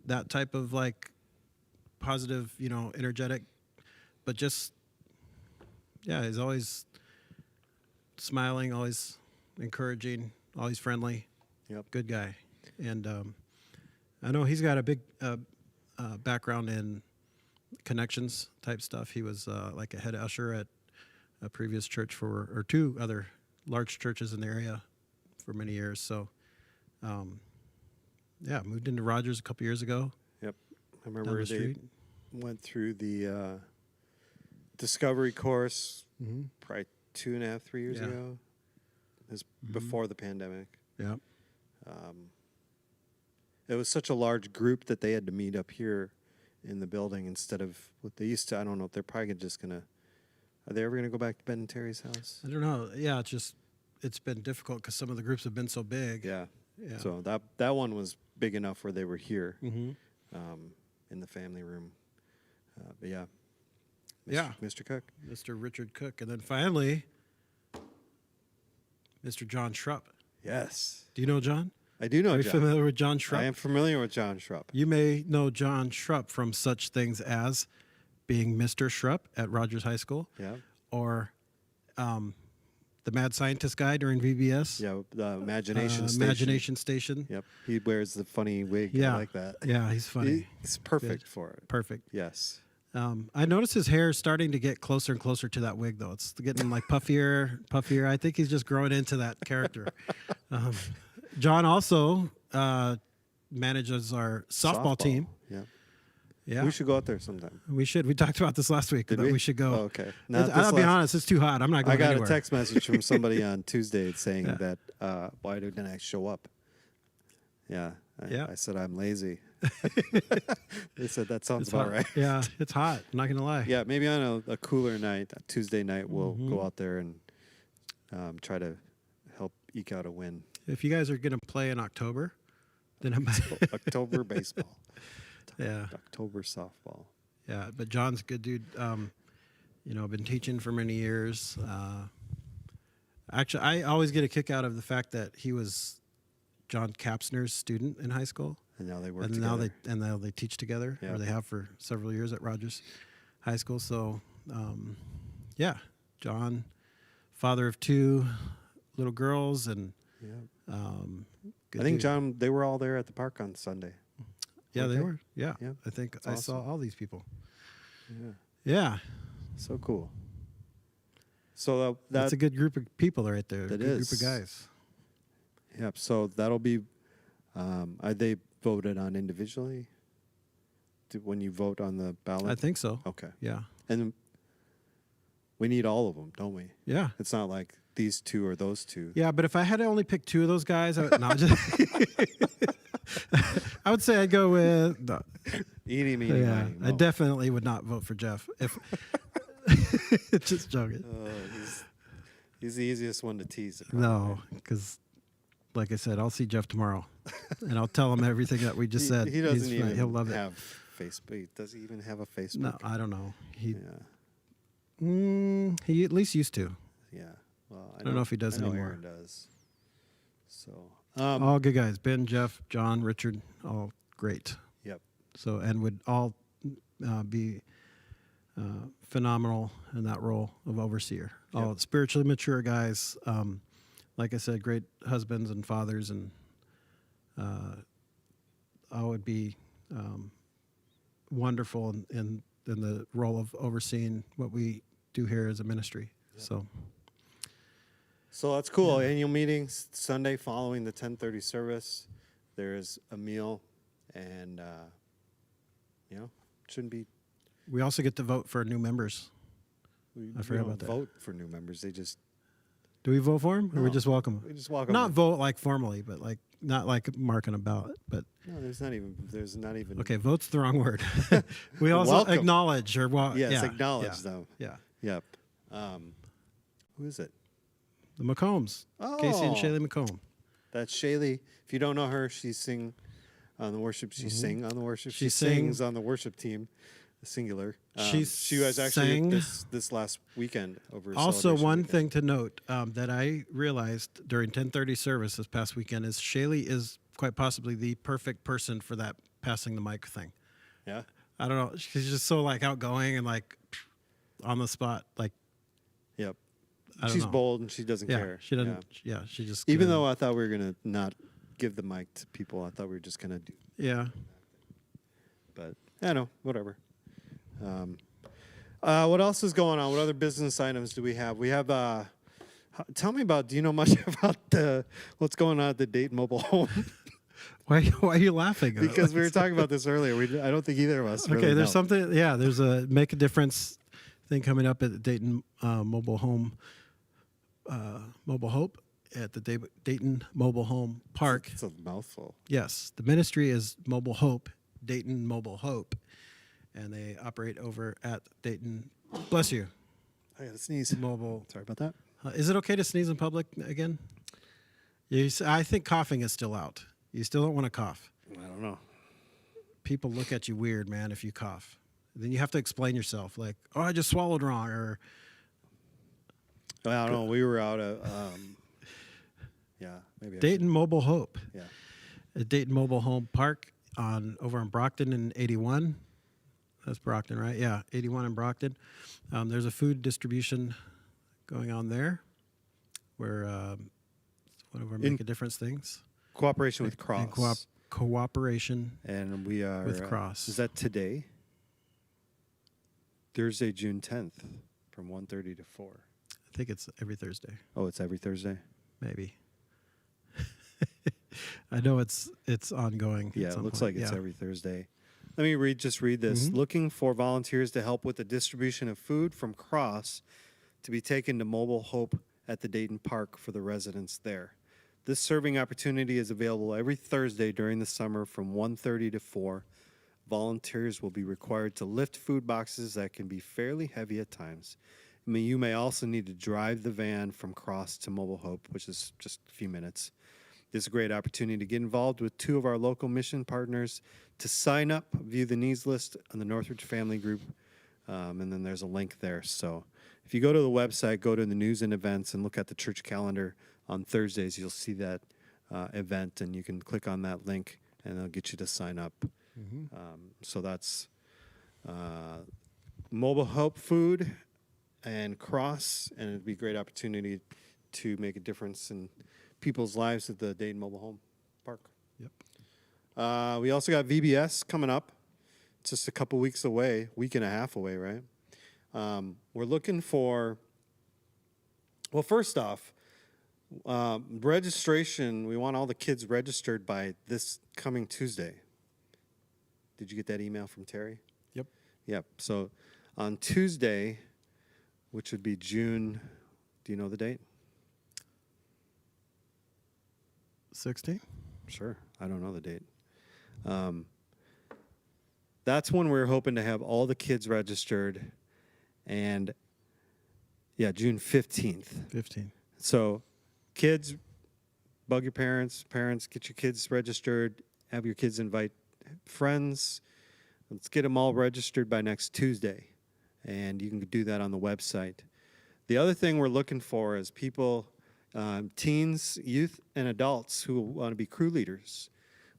that type of like positive, energetic, but just he's always smiling, always encouraging, always friendly. Yep. Good guy. And I know he's got a big background in connections type stuff. He was like a head usher at a previous church or two other large churches in the area for many years. So, moved into Rogers a couple years ago. Yep. I Down remember the they street. went through the discovery course probably 2.5, 3 years ago. It was before the pandemic. Yeah. It was such a large group that they had to meet up here in the building instead of what they used to. I don't know if they're probably just going to. Are they ever going to go back to Ben and Terry's house? I don't know. Yeah, it's been difficult because some of the groups have been so big. Yeah. Yeah. So that one was big enough where they were here Mm-hmm. in the family room. But yeah. Yeah. Mr. Cook. Mr. Richard Cook. And then finally, Mr. John Schrupp. Yes. Do you know John? I do know Are you John. familiar with John Schrupp? I am familiar with John Schrupp. You may know John Schrupp from such things as being Mr. Schrupp at Rogers High School, Yeah. or the mad scientist guy during VBS. Yeah, the Imagination Station. Imagination Station. Yep. He wears the funny wig. Yeah. I like that. Yeah, he's funny. He's perfect for it. Perfect. Yes. I noticed his hair is starting to get closer and closer to that wig, though. It's getting like puffier, puffier. I think he's just growing into that character. John also manages our softball team. Yeah. Yeah, We should go out there sometime. we should. We talked about this last week. Did that we? we should go. Oh, okay. Not I'll this be last- honest, it's too hot. I'm not going I got anywhere. a text message from somebody on Tuesday saying Yeah. that why didn't I show up? Yeah. Yeah. I said I'm lazy. They said that sounds It's about hot. right. Yeah, it's hot. I'm not going to lie. Yeah, maybe on a cooler night, a Tuesday night, we'll Mm-hmm. go out there and try to help eke out a win. If you guys are going to play in October, then I'm. October baseball. Yeah. October softball. Yeah, but John's a good dude. I've been teaching for many years. Actually, I always get a kick out of the fact that he was John Kapsner's student in high school, And now they work and together. now they teach together, Yeah. or they have for several years at Rogers High School. So, John, father of 2 little girls, and Yeah. good I think dude. John, they were all there at the park on Sunday. Yeah, weren't they they? were. Yeah, Yeah. I think That's I saw awesome. all these people. Yeah. Yeah, So cool. So that's a good group of people right there. That Good is. group of guys. Yep. So that'll be. Are they voted on individually? When you vote on the ballot? I think so. Okay. Yeah. And we need all of them, don't we? Yeah. It's not like these two or those two. Yeah, but if I had to only pick two of those guys, I would say I'd go with. No, Eeny, meeny, yeah, miny, I moe. definitely would not vote for Jeff. If just joking. He's the easiest one to tease. No, because like I said, I'll see Jeff tomorrow, and I'll tell him everything that we just said. He doesn't He's fine. even He'll love have Facebook. Does he even have a Facebook? No, I don't know. He Yeah. he at least used to. Yeah. Well, I don't know if he does I know anymore. Aaron does. So. All good guys. Ben, Jeff, John, Richard, all great. Yep. So and would all be phenomenal in that role of overseer. Yep. All spiritually mature guys. Like I said, great husbands and fathers, and I would be wonderful in the role of overseeing what we do here as a ministry. Yep. So that's cool. Annual meetings Sunday following the 10:30 service. There's a meal, and shouldn't be. We also get to vote for new members. I forgot about that. Vote for new members. They just. Do we vote for them, or we just welcome them? We just welcome. Not them. vote like formally, but like not like marking a ballot. But No, there's not even. okay, vote's the wrong word. We also Welcome. acknowledge or Yes, acknowledge them. Yeah, Yep. Who is it? the McCombs, Casey and Oh. Shaylee McComb. That's Shaylee. If you don't know her, she sing on the worship. She sing on the worship. She sings on the worship team, singular. She was actually sang. this last weekend over. Also, Celebration one weekend. thing to note that I realized during 10:30 service this past weekend is Shaylee is quite possibly the perfect person for that passing the mic thing. Yeah. I don't know. She's just so like outgoing and like on the spot. Like Yep. I don't She's know. bold and she doesn't Yeah, care. she doesn't. Yeah, she just Even kinda- though I thought we were gonna not give the mic to people, I thought we were just gonna do. Yeah. But I know, whatever. What else is going on? What other business items do we have? We have. Tell me about. Do you know much about what's going on at the Dayton Mobile Home? Why are you laughing? Because we were talking about this earlier. I don't think either of us. Okay, really there's know. something. Yeah, there's a make a difference thing coming up at the Dayton Mobile Home, Mobile Hope at the Dayton Mobile Home Park. It's a mouthful. Yes, the ministry is Mobile Hope, Dayton Mobile Hope, and they operate over at Dayton. Bless you. I got to sneeze. Mobile. Sorry about that. Is it okay to sneeze in public again? I think coughing is still out. You still don't want to cough. I don't know. People look at you weird, man, if you cough. Then you have to explain yourself, like, "Oh, I just swallowed wrong," or Well, I don't know. We were out of. Yeah, maybe. Dayton Mobile Hope Yeah. at Dayton Mobile Home Park over in Brockton in 81. That's Brockton, right? Yeah, 81 in Brockton. There's a food distribution going on there, where one of our Make a Difference things. Cooperation with Cross. In cooperation. And we are with Cross. Is that today? Thursday, June 10th, from 1:30 to 4. I think it's every Thursday, Oh, it's every Thursday. maybe. I know it's ongoing. Yeah, at it some looks point. like it's Yeah. every Thursday. Let me read this. Mhm. Looking for volunteers to help with the distribution of food from Cross to be taken to Mobile Hope at the Dayton Park for the residents there. This serving opportunity is available every Thursday during the summer from 1:30 to 4. Volunteers will be required to lift food boxes that can be fairly heavy at times. You may also need to drive the van from Cross to Mobile Hope, which is just a few minutes. This is a great opportunity to get involved with two of our local mission partners. To sign up, view the needs list on the Northridge Family Group, and then there's a link there. So if you go to the website, go to the news and events, and look at the church calendar on Thursdays, you'll see that event, and you can click on that link, and it'll get you to sign up. So that's Mobile Hope Food and Cross, and it'd be a great opportunity to make a difference in people's lives at the Dayton Mobile Home Park. Yep. We also got VBS coming up. It's just a couple weeks away, week and a half away, right? We're looking for, well, first off, registration. We want all the kids registered by this coming Tuesday. Did you get that email from Terry? Yep. Yep. So on Tuesday, which would be June, do you know the date? 16. Sure. I don't know the date. That's when we're hoping to have all the kids registered. And yeah, June 15th. 15. So kids, bug your parents. Parents, get your kids registered. Have your kids invite friends. Let's get them all registered by next Tuesday. And you can do that on the website. The other thing we're looking for is people, teens, youth, and adults who want to be crew leaders.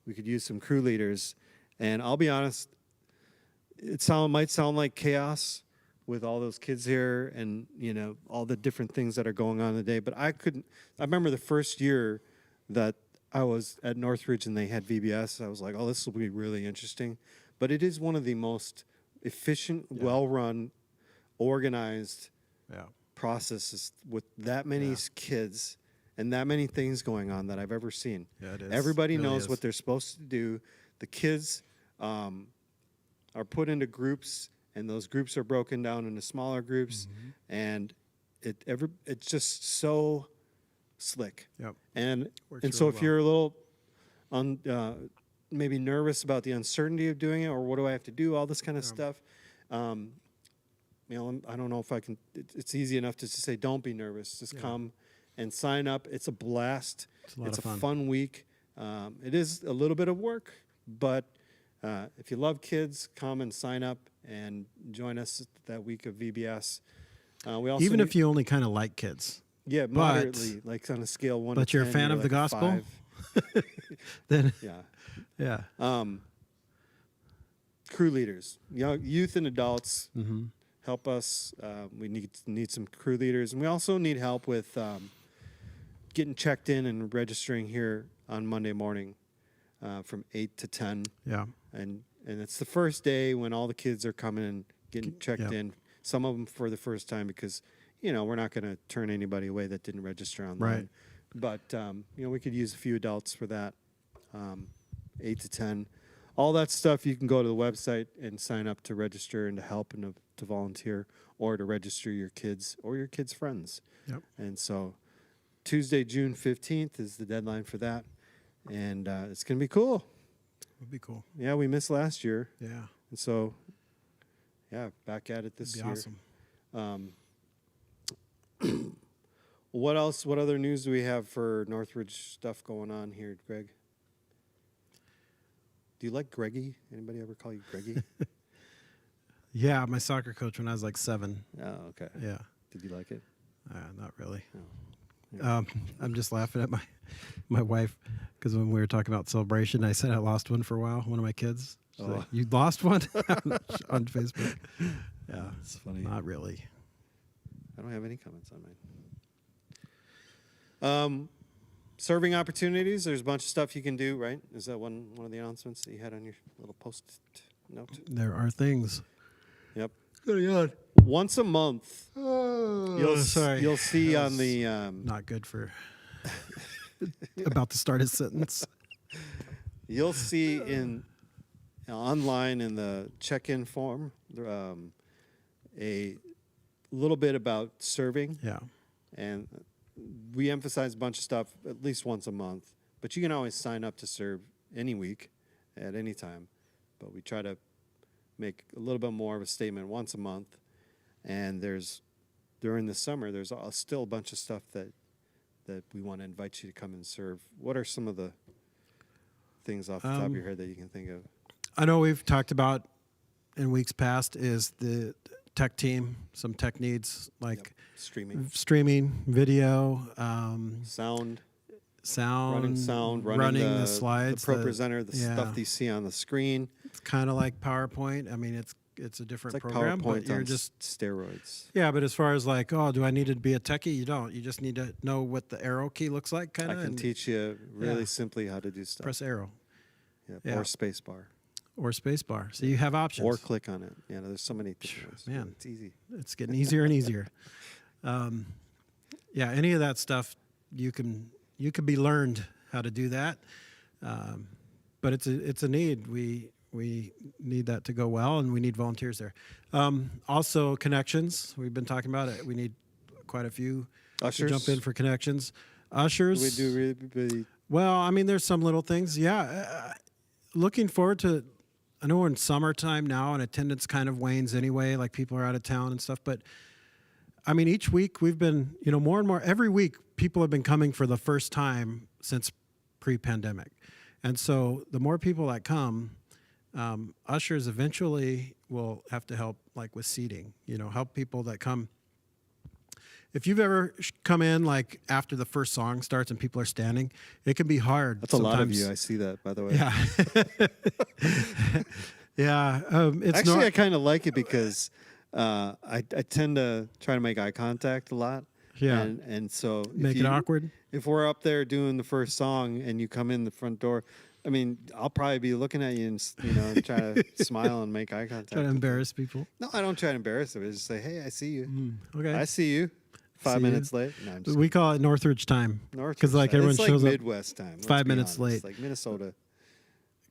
We could use some crew leaders. And I'll be honest, might sound like chaos with all those kids here and, all the different things that are going on today. But I remember the first year that I was at Northridge and they had VBS. I was like, oh, this will be really interesting. But it is one of the most efficient, well-run, organized processes with that many kids and that many things going on that I've ever seen. Yeah, it is. Everybody It really knows is. what they're supposed to do. The kids are put into groups, and those groups are broken down into smaller groups, and it's just so slick. Yep. And Works so really if you're a little maybe nervous about the uncertainty of doing it, or what do I have to do, all this kind of stuff. I don't know if I can. It's easy enough to just say, don't be nervous. Just come and sign up. It's a blast. It's a lot It's of a fun. fun week. It is a little bit of work, but if you love kids, come and sign up and join us that week of VBS. We also Even if you only kind of like kids, moderately, like on a scale of 1 to 10. but you're a fan of like the a gospel? 5. then Yeah. yeah. Crew leaders, youth and adults, Mm-hmm. help us. We need some crew leaders, and we also need help with getting checked in and registering here on Monday morning from 8 to 10. Yeah. And it's the first day when all the kids are coming and getting checked in. Some of them for the first time because we're not going to turn anybody away that didn't register online. Right. But we could use a few adults for that. 8 to 10. All that stuff, you can go to the website and sign up to register and to help and to volunteer, or to register your kids or your kids' friends. Yep. And so Tuesday, June 15th is the deadline for that. And it's going to be cool. Would be cool. Yeah, we missed last year. Yeah. And so, back at it this It'd be year. awesome. What else? What other news do we have for Northridge stuff going on here, Greg? Do you like Greggy? Anybody ever call you Greggy? Yeah, my soccer coach when I was like 7. Oh, okay. Yeah. Did you like it? Not really. Oh. I'm just laughing at my wife because when we were talking about celebration, I said I lost one for a while. One of my kids. She's like, you lost one on Facebook. Yeah, It's funny. Not really. I don't have any comments on mine. Serving opportunities. There's a bunch of stuff you can do, right? Is that one of the announcements that you had on your little post note? There are things. Yep. Going on. Once a month, you'll see on the Not good for about to start a sentence. you'll see online in the check-in form a little bit about serving. Yeah. And we emphasize a bunch of stuff at least once a month, but you can always sign up to serve any week at any time. But we try to make a little bit more of a statement once a month. And during the summer, there's still a bunch of stuff that we want to invite you to come and serve. What are some of the things off the top of your head that you can think of? I know we've talked about in weeks past is the tech team, some tech needs like streaming, video, sound, running running the slides, the ProPresenter, the stuff that you see on the screen. It's kind of like PowerPoint. I mean, it's a different It's like program, PowerPoint but you're on just steroids. Yeah, but as far as like, do I need to be a techie? You don't. You just need to know what the arrow key looks like, kind I of. can teach you really simply how to do stuff. Press arrow. Yeah, or space bar. Or space bar. So you have options. Or click on it. Yeah, there's so many different ways. Man, it's easy. It's getting easier and easier. Any of that stuff you can be learned how to do that, but it's a need. We need that to go well, and we need volunteers there. Also, connections. We've been talking about it. We need quite a few Ushers. to jump in for connections. Ushers. We do really Well, I mean, there's some little things. Yeah. Looking forward to, I know we're in summertime now and attendance kind of wanes anyway, like people are out of town and stuff. But I mean, each week we've been, more and more, every week people have been coming for the first time since pre-pandemic. And so the more people that come, ushers eventually will have to help like with seating, help people that come. If you've ever come in like after the first song starts and people are standing, it can be hard. That's sometimes. A lot of you. I see that, by the way. Yeah. Yeah. Actually, I kind of like it because I tend to try to make eye contact a lot. Yeah. And so make it awkward. If we're up there doing the first song and you come in the front door, I mean, I'll probably be looking at you and try to smile and make eye contact. Try to embarrass people. No, I don't try to embarrass them. I just say, hey, I see you. Okay. I see you. 5 minutes late. No, I'm just we call it Northridge time. Because like everyone it's shows like Midwest time. 5 minutes late. Like Minnesota.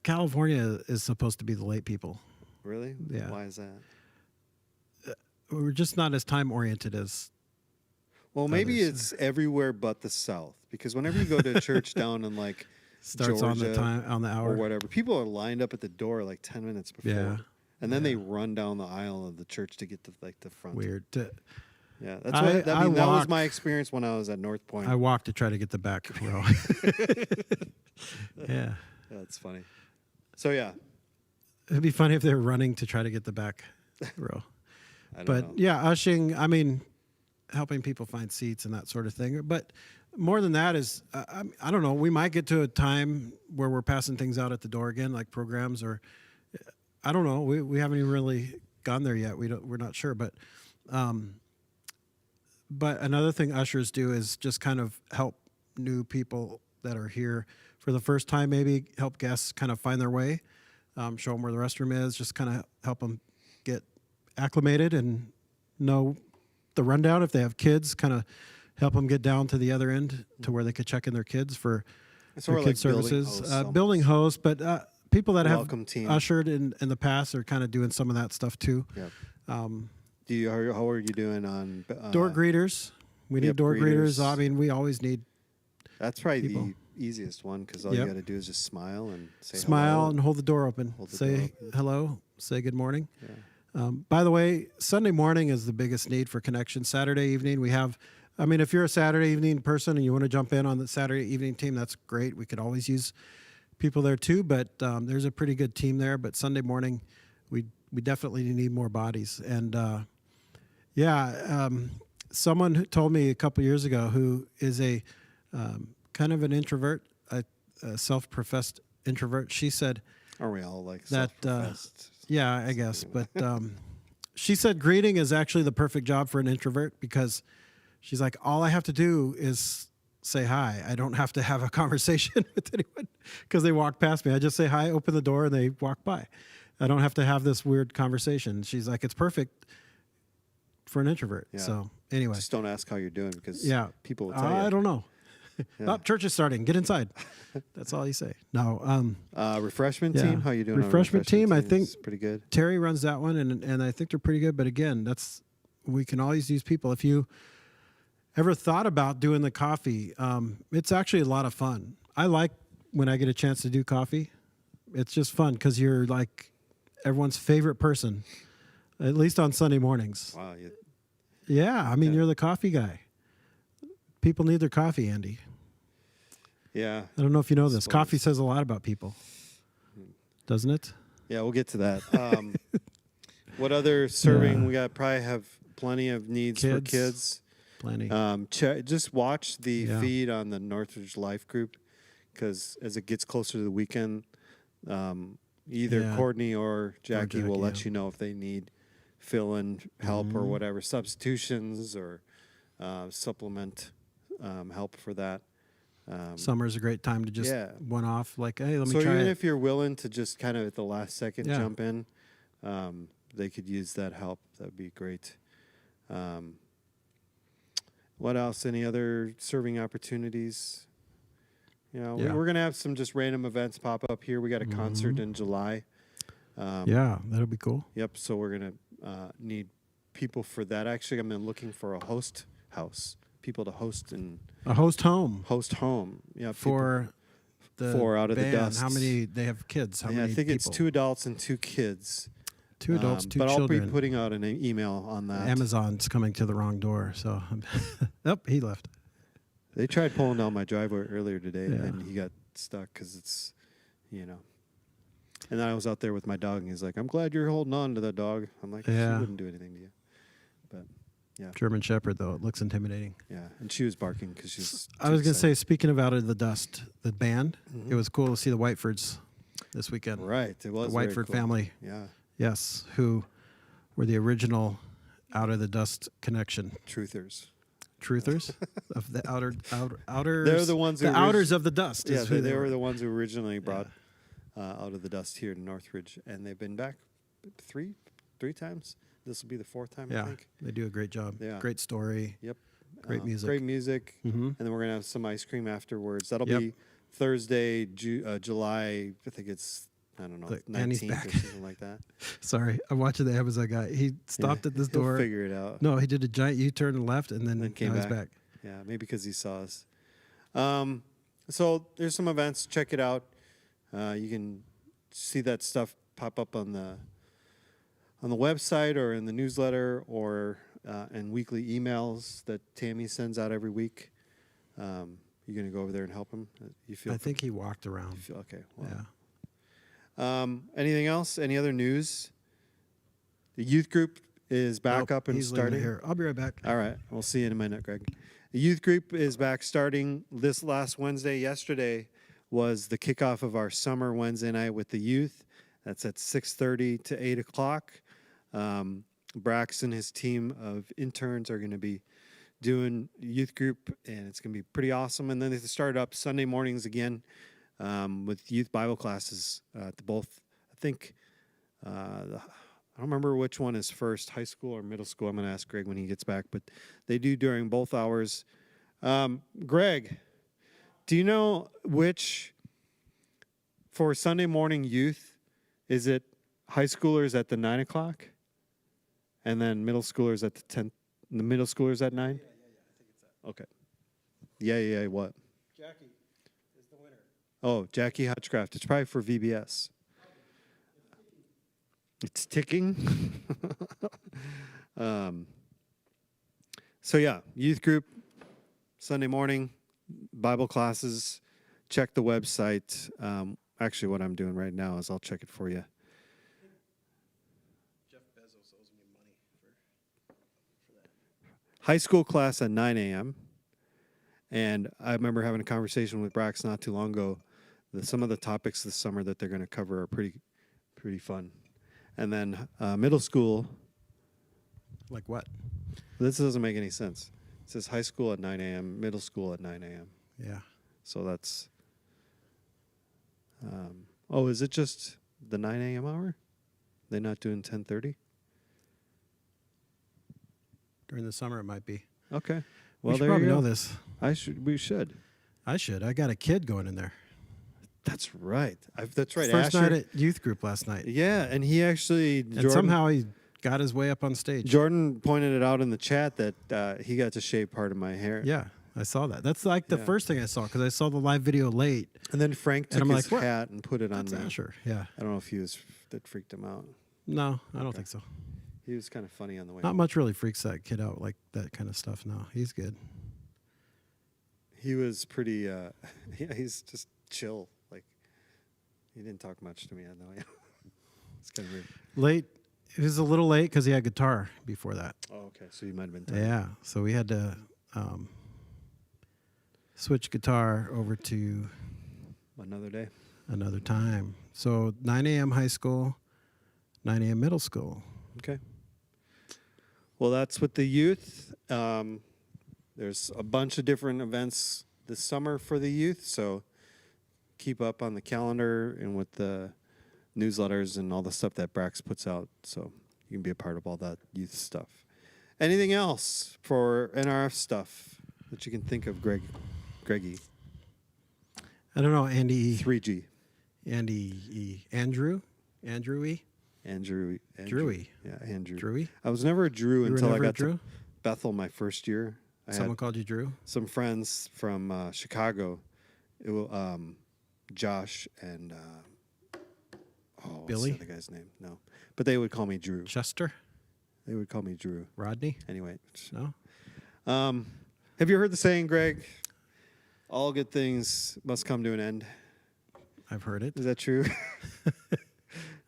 California is supposed to be the late people. Really? Yeah. Why is that? We're just not as time oriented as. Well, maybe it's everywhere but the South. Because whenever you go to a church down in like starts Georgia on the hour or whatever, people are lined up at the door like 10 minutes before. Yeah. And then they run down the aisle of the church to get to like the front. Weird. Yeah, that's what that was my experience when I was at North Point. I walked to try to get the back row. Yeah. That's funny. So yeah, it'd be funny if they were running to try to get the back row. I don't know. Yeah, ushing. I mean, helping people find seats and that sort of thing. But more than that is, I don't know. We might get to a time where we're passing things out at the door again, like programs, or I don't know. We haven't even really gone there yet. We're not sure, but. But another thing ushers do is just kind of help new people that are here for the first time, maybe help guests kind of find their way, show them where the restroom is, just kind of help them get acclimated and know the rundown. If they have kids, kind of help them get down to the other end to where they could check in their kids for their kid services. Building hosts, but people that have ushered in the past are kind of doing some of that stuff too. Yep. How are you doing on door greeters? We need door greeters. I mean, we always need. That's probably the easiest one because all you got to do is just smile and say smile hello. And hold the door open. Say hello. Say good morning. Yeah. By the way, Sunday morning is the biggest need for connection. Saturday evening we have. I mean, if you're a Saturday evening person and you want to jump in on the Saturday evening team, that's great. We could always use people there too, but there's a pretty good team there. But Sunday morning, we definitely need more bodies and. Someone who told me a couple years ago who is a kind of an introvert, a self-professed introvert. She said, "Are we all like that?" Self-professed? Yeah, I guess. But she said greeting is actually the perfect job for an introvert because she's like, all I have to do is say hi. I don't have to have a conversation with anyone because they walk past me. I just say hi, open the door, and they walk by. I don't have to have this weird conversation. She's like, it's perfect for an introvert. Yeah. So anyway, just don't ask how you're doing because people will tell you. I don't know. Yeah. Church is starting. Get inside. That's all you say. No. Refreshment team. How you doing? Refreshment team. I think it's pretty good. Terry runs that one, and I think they're pretty good. But again, we can always use people. If you ever thought about doing the coffee, it's actually a lot of fun. I like when I get a chance to do coffee. It's just fun because you're like everyone's favorite person. At least on Sunday mornings. Wow. Yeah, I mean, you're the coffee guy. People need their coffee, Andy. Yeah. I don't know if you know this. Coffee says a lot about people, doesn't it? Yeah, we'll get to that. What other serving? We probably have plenty of needs for kids. Plenty. Just watch the feed on the Northridge Life Group because as it gets closer to the weekend, either Courtney or Jackie will let you know if they need fill-in help or whatever, substitutions or supplement help for that. Summer's a great time to just one off, like, hey, let me try So even it. if you're willing to just kind of at the last second jump in, they could use that help. That'd be great. What else? Any other serving opportunities? We're going to have some just random events pop up here. We got a concert in July. That'll be cool. Yep. So we're going to need people for that. Actually, I'm looking for a host house, people to host and a host home. Host home. Yeah. For the 4 out of the band, dust. how many they have kids? How Yeah, many I think people? it's 2 adults and 2 kids. 2 adults, 2 but children. I'll be putting out an email on that. Amazon's coming to the wrong door, so oh, he left. They tried pulling down my driveway earlier today, Yeah. and he got stuck because it's, you know. And then I was out there with my dog, and he's like, "I'm glad you're holding on to that dog." I'm like, "She Yeah. wouldn't do anything to you." But yeah, German Shepherd, though, it looks intimidating. yeah, and she was barking because she's. I was gonna say, speaking of Out of the Dust, the band, it was cool to see the Whitefords this weekend. Right, it was The very Whiteford cool. family. Yeah, Yes, who were the original Out of the Dust connection. truthers. Truthers of the outers. They're the ones who the outers of the dust. Yeah, is who they were the ones who originally brought Out of the Dust here to Northridge, and they've been back three times. This will be the 4th time, I think. They do a great job. Yeah. Great story. Yep. Great music. Great music. Mhm. And then we're going to have some ice cream afterwards. That'll Yep. be Thursday, July, I think it's, I don't know, Andy's 19th back. or something like that. Sorry, I'm watching the Amazon guy. He stopped at this He'll door. figure it out. No, he did a giant U-turn and left, and then Came now he's back. back. Yeah, maybe because he saw us. So there's some events. Check it out. You can see that stuff pop up on the website or in the newsletter or in weekly emails that Tammy sends out every week. You're gonna go over there and help him. You feel? I think he walked around. You feel okay. Well, Yeah. Anything else? Any other news? The youth group is back Nope, up and he's leaving it starting. here. I'll be right back. All right. We'll see you in a minute, Greg. The youth group is back starting this last Wednesday. Yesterday was the kickoff of our summer Wednesday night with the youth. That's at 6:30 to 8 o'clock. Brax and his team of interns are going to be doing youth group, and it's going to be pretty awesome. And then they start up Sunday mornings again with youth Bible classes at both. I think I don't remember which one is first, high school or middle school. I'm going to ask Greg when he gets back, but they do during both hours. Greg, do you know which, for Sunday morning youth, is it high schoolers at the 9 o'clock? And then middle schoolers at the 10, the middle schoolers at 9? Yeah, I think it's that. Okay. Yeah, what? Jackie is the winner. Oh, Jackie Hutchcraft. It's probably for VBS. It's ticking. So yeah, youth group, Sunday morning, Bible classes. Check the website. Actually, what I'm doing right now is I'll check it for you. Jeff Bezos owes me money for that. High school class at 9 a.m. And I remember having a conversation with Brax not too long ago. Some of the topics this summer that they're going to cover are pretty fun. And then middle school. Like what? This doesn't make any sense. It says high school at 9 a.m., middle school at 9 a.m. Yeah. So that's. Oh, is it just the 9 a.m. hour? They're not doing 10:30? During the summer, it might be. Okay. We Well, should there probably you know go. this. We should. I should. I got a kid going in there. That's right. That's right. First Asher. night at youth group last night. Yeah, and he actually. And somehow he got his way up on stage. Jordan pointed it out in the chat that he got to shave part of my hair. Yeah, I saw that. That's like the Yeah. first thing I saw because I saw the live video late. And then Frank took I'm his like, what? hat and put it on That's me. Asher. Yeah. I don't know if that freaked him out. No, I don't think so. He was kind of funny on the way. Not much really freaks that kid out like that kind of stuff. No, he's good. He was pretty. Yeah, he's just chill. Like he didn't talk much to me. I know. It's kind of weird. Late. It was a little late because he had guitar before that. Oh, okay. So you might have been. Tired. Yeah, so we had to switch guitar over to Another day. another time. So 9 a.m. high school, 9 a.m. middle school. Okay. Well, that's with the youth. There's a bunch of different events this summer for the youth, so keep up on the calendar and with the newsletters and all the stuff that Brax puts out, so you can be a part of all that youth stuff. Anything else for NRF stuff that you can think of, Greggy? I don't know, Andy. 3G. Andy. Andrew. Andrewy. Andrew. Drewy. Yeah, Andrew. Drewy. I was never a Drew You were until I never a got Drew? to Bethel my first year. I Someone had called you Drew. some friends from Chicago. Josh and what's Billy? the other guy's name? No, but they would call me Drew. Chester? They would call me Drew. Rodney? Anyway, No? have you heard the saying, Greg? All good things must come to an end. I've heard it. Is that true?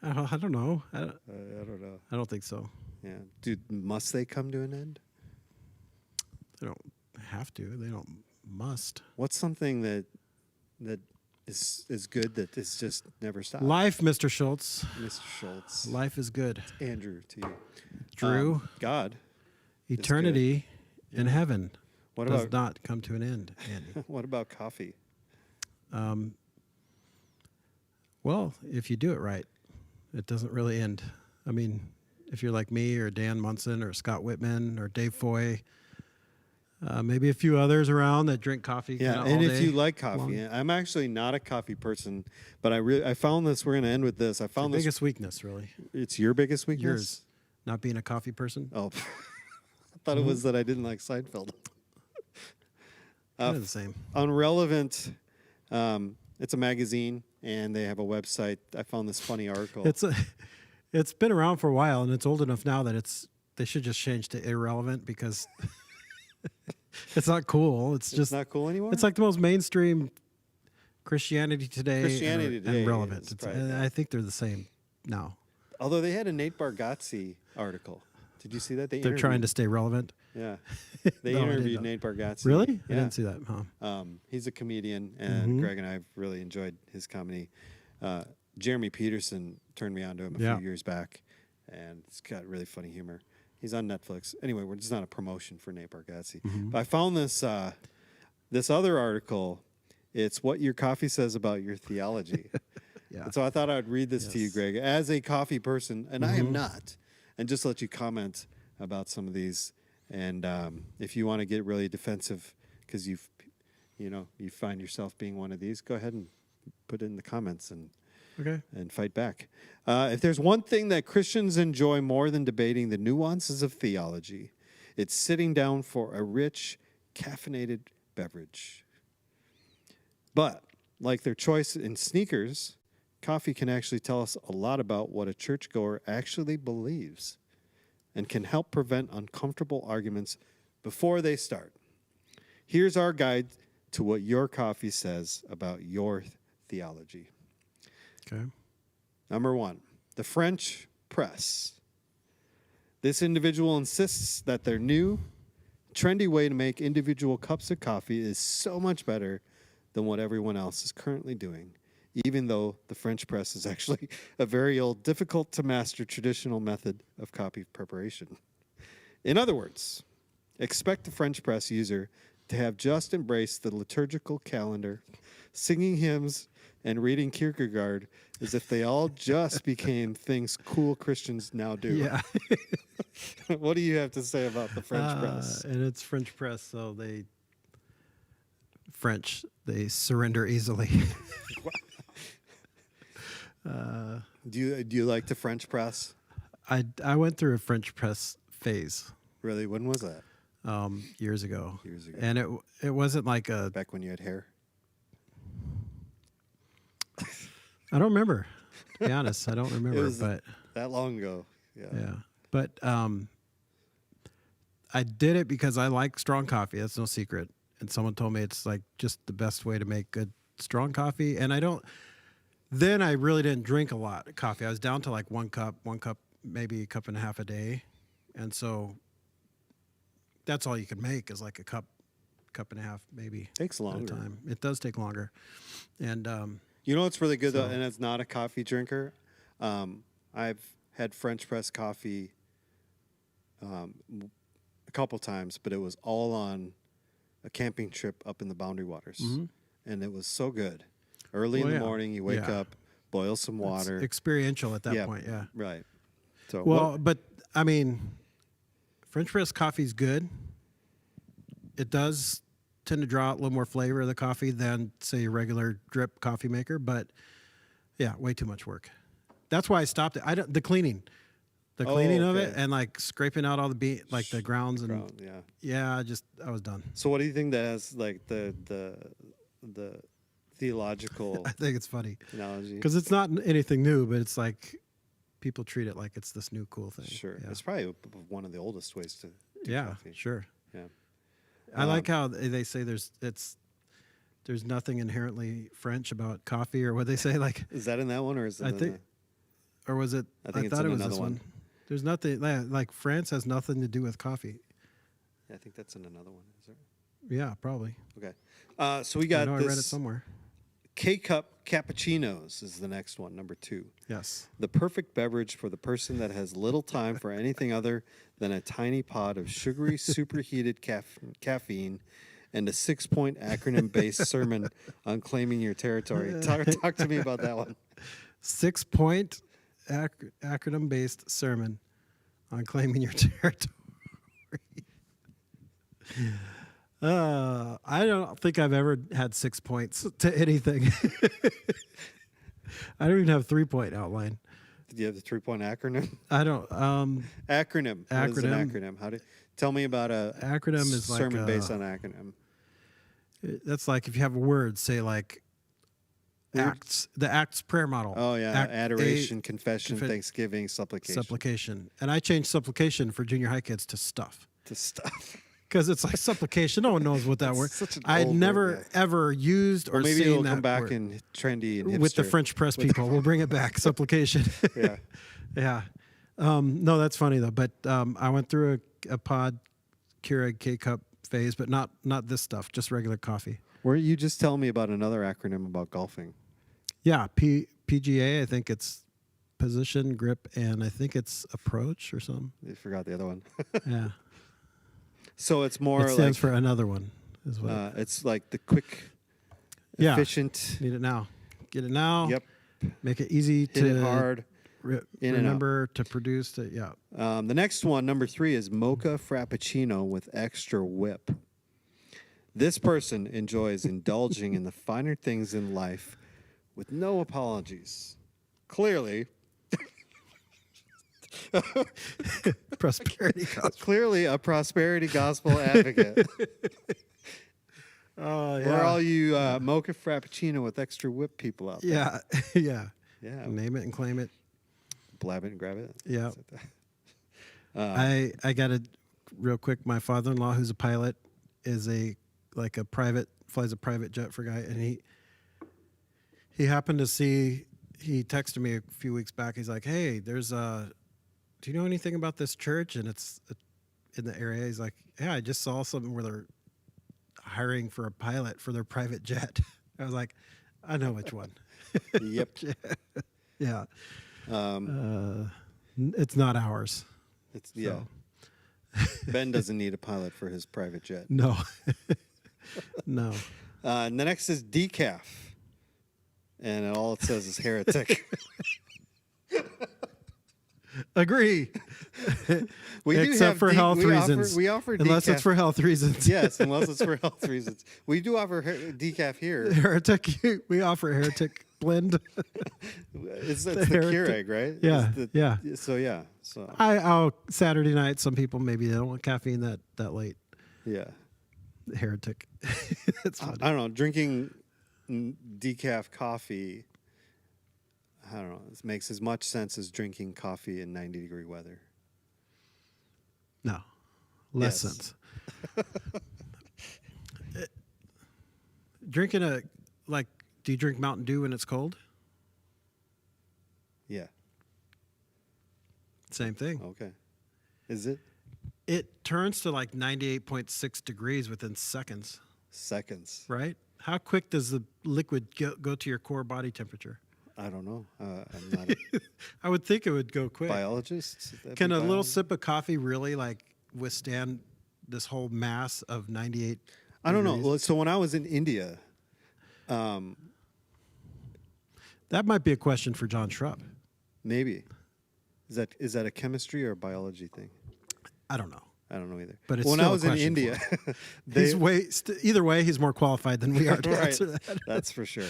I don't know. I don't know. I don't think so. Yeah. Must they come to an end? They don't have to. They don't must. What's something that is good that is just never stops? Life, Mr. Schultz. Mr. Schultz. Life is good. Andrew, to you. Drew. God. Eternity in heaven What does about not come to an end, Andy. what about coffee? Well, if you do it right, it doesn't really end. I mean, if you're like me or Dan Munson or Scott Whitman or Dave Foy, maybe a few others around that drink coffee. Yeah, and if you like coffee, I'm actually not a coffee person, but I found this. We're going to end with this. I found this. Biggest weakness, really. It's your biggest weakness? Yours, not being a coffee person. Oh, I thought it was that I didn't like Seinfeld. Kind of the same. Unrelevant. It's a magazine, and they have a website. I found this funny article. It's been around for a while, and it's old enough now that they should just change to irrelevant because it's not cool. It's not cool anymore. It's like the most mainstream Christianity Today. Christianity Today and relevant. is probably And I think they're the same now. Although they had a Nate Bargatze article. Did you see that? They're trying to stay relevant. Yeah. They No, I didn't interviewed know. Nate Bargatze. Really? Yeah. I didn't see that. Huh? He's a comedian, and Greg and I have really enjoyed his comedy. Jeremy Peterson turned me on to him a few years back, and he's got really funny humor. He's on Netflix. Anyway, we're just not a promotion for Nate Bargatze. But I found this this other article. It's what your coffee says about your theology. Yeah. And so I thought I would read this to you, Greg, as a coffee person, and I am not, and just let you comment about some of these. And if you want to get really defensive because you find yourself being one of these, go ahead and put it in the comments and fight back. If there's one thing that Christians enjoy more than debating the nuances of theology, it's sitting down for a rich, caffeinated beverage. But like their choice in sneakers, coffee can actually tell us a lot about what a churchgoer actually believes and can help prevent uncomfortable arguments before they start. Here's our guide to what your coffee says about your theology. Okay. Number 1, the French press. This individual insists that their new, trendy way to make individual cups of coffee is so much better than what everyone else is currently doing, even though the French press is actually a very old, difficult-to-master traditional method of coffee preparation. In other words, expect the French press user to have just embraced the liturgical calendar, singing hymns and reading Kierkegaard as if they all just became things cool Christians now do. Yeah. What do you have to say about the French press? And it's French press, so they surrender easily. Do you like the French press? I went through a French press phase. Really? When was that? Years ago. Years ago. And it wasn't like Back when you had hair? I don't remember. To be honest, I don't remember. But that long ago. yeah. But I did it because I like strong coffee. That's no secret. And someone told me it's like just the best way to make good strong coffee. And then I really didn't drink a lot of coffee. I was down to like one cup, maybe a cup and a half a day. And so that's all you can make is like a cup and a half, maybe. Takes longer. At a time. It does take longer. And you know what's really good though, and it's not a coffee drinker. I've had French press coffee a couple times, but it was all on a camping trip up in the Boundary Waters, and it was so good. Early in the morning, you wake up, boil some water. It's experiential at that point, yeah. Right. So but I mean, French press coffee's good. It does tend to draw out a little more flavor of the coffee than, say, a regular drip coffee maker, but yeah, way too much work. That's why I stopped it. The cleaning of it and like scraping out all the the grounds and I was done. So what do you think that has like the theological I think it's funny analogy. because it's not anything new, but it's like people treat it like it's this new cool thing. Sure. Yeah. It's probably one of the oldest ways to do Yeah, coffee. sure. Yeah. I like how they say there's nothing inherently French about coffee, or what they say, like, Is that in that one, or is it I in think, or was it? I think it's thought in it was another this one. one. There's nothing like France has nothing to do with coffee. I think that's in another one. Is there? Yeah, probably. Okay. So we I got know I read it this somewhere. K-Cup cappuccinos is the next one, number 2. Yes. The perfect beverage for the person that has little time for anything other than a tiny pod of sugary, superheated caffeine and a 6-point acronym-based sermon on claiming your territory. Talk to me about that one. 6-point acronym-based sermon on claiming your territory. I don't think I've ever had 6 points to anything. I don't even have 3-point outline. Did you have the 3-point acronym? I don't. Acronym. What is an Acronym. acronym? Tell me about a Acronym is like sermon based on acronym. That's like if you have a word, say like Acts, the Acts prayer model. Oh yeah, Act adoration, confession, confe- thanksgiving, supplication. supplication. And I changed supplication for junior high kids to stuff. To stuff. Because it's like supplication. No one knows what that word. such an I'd old never word, ever used or Well, maybe seen it'll that come back word. in trendy and hipster. With the French press people. We'll bring it back. Supplication. Yeah. Yeah. No, that's funny though. But I went through a pod Keurig K-Cup phase, but not this stuff, just regular coffee. Were you just telling me about another acronym about golfing? Yeah, PGA, I think it's position, grip, and I think it's approach or something. I forgot the other one. Yeah. So it's more It stands like for another one. Is what it's like the quick, Yeah. efficient. Need it now. Get it now. Yep. Make it easy Hit to it hard. In and out. remember to produce. Yeah. The next one, number 3, is mocha frappuccino with extra whip. This person enjoys indulging in the finer things in life with no apologies. Clearly, Prosperity gospel. clearly a prosperity gospel advocate. Oh yeah. Where all you mocha frappuccino with extra whip people out there? Yeah. Yeah. Yeah. Name it and claim it. Blab it and grab it. Yeah. Uh, I got it real quick. My father-in-law, who's a pilot, is flies a private jet for a guy, and he happened to see. He texted me a few weeks back. He's like, "Hey, do you know anything about this church?" And it's in the area. He's like, "Yeah, I just saw something where they're hiring for a pilot for their private jet." I was like, "I know which one." Yep. Yeah. It's not ours. It's yeah. So. Ben doesn't need a pilot for his private jet. No. No. And the next is decaf, and all it says is heretic. Agree. We do Except have for health reasons. We offer unless decaf. it's for health reasons. Yes, unless it's for health reasons. We do offer decaf here. Heretic. We offer heretic blend. It's the heretic. Keurig, right? Yeah, It's yeah. So yeah. So I'll Saturday night. Some people maybe they don't want caffeine that late. yeah. Heretic. It's funny. I don't know. Drinking decaf coffee, I don't know. It makes as much sense as drinking coffee in 90-degree weather. No, less Yes. sense. Drinking do you drink Mountain Dew when it's cold? Yeah. Same thing. Okay. Is it It turns to like 98.6 degrees within seconds, seconds? right? How quick does the liquid go to your core body temperature? I don't know. I'm not a I would think it would go quick. biologist. That'd Can be a little biology. sip of coffee really like withstand this whole mass of 98? I don't know. degrees? Well, so when I was in India, That might be a question for John Schrupp. maybe is that a chemistry or a biology thing? I don't know. I don't know either. But it's when still I a was in question India, Either way, he's more qualified than we are to right, answer that. that's for sure.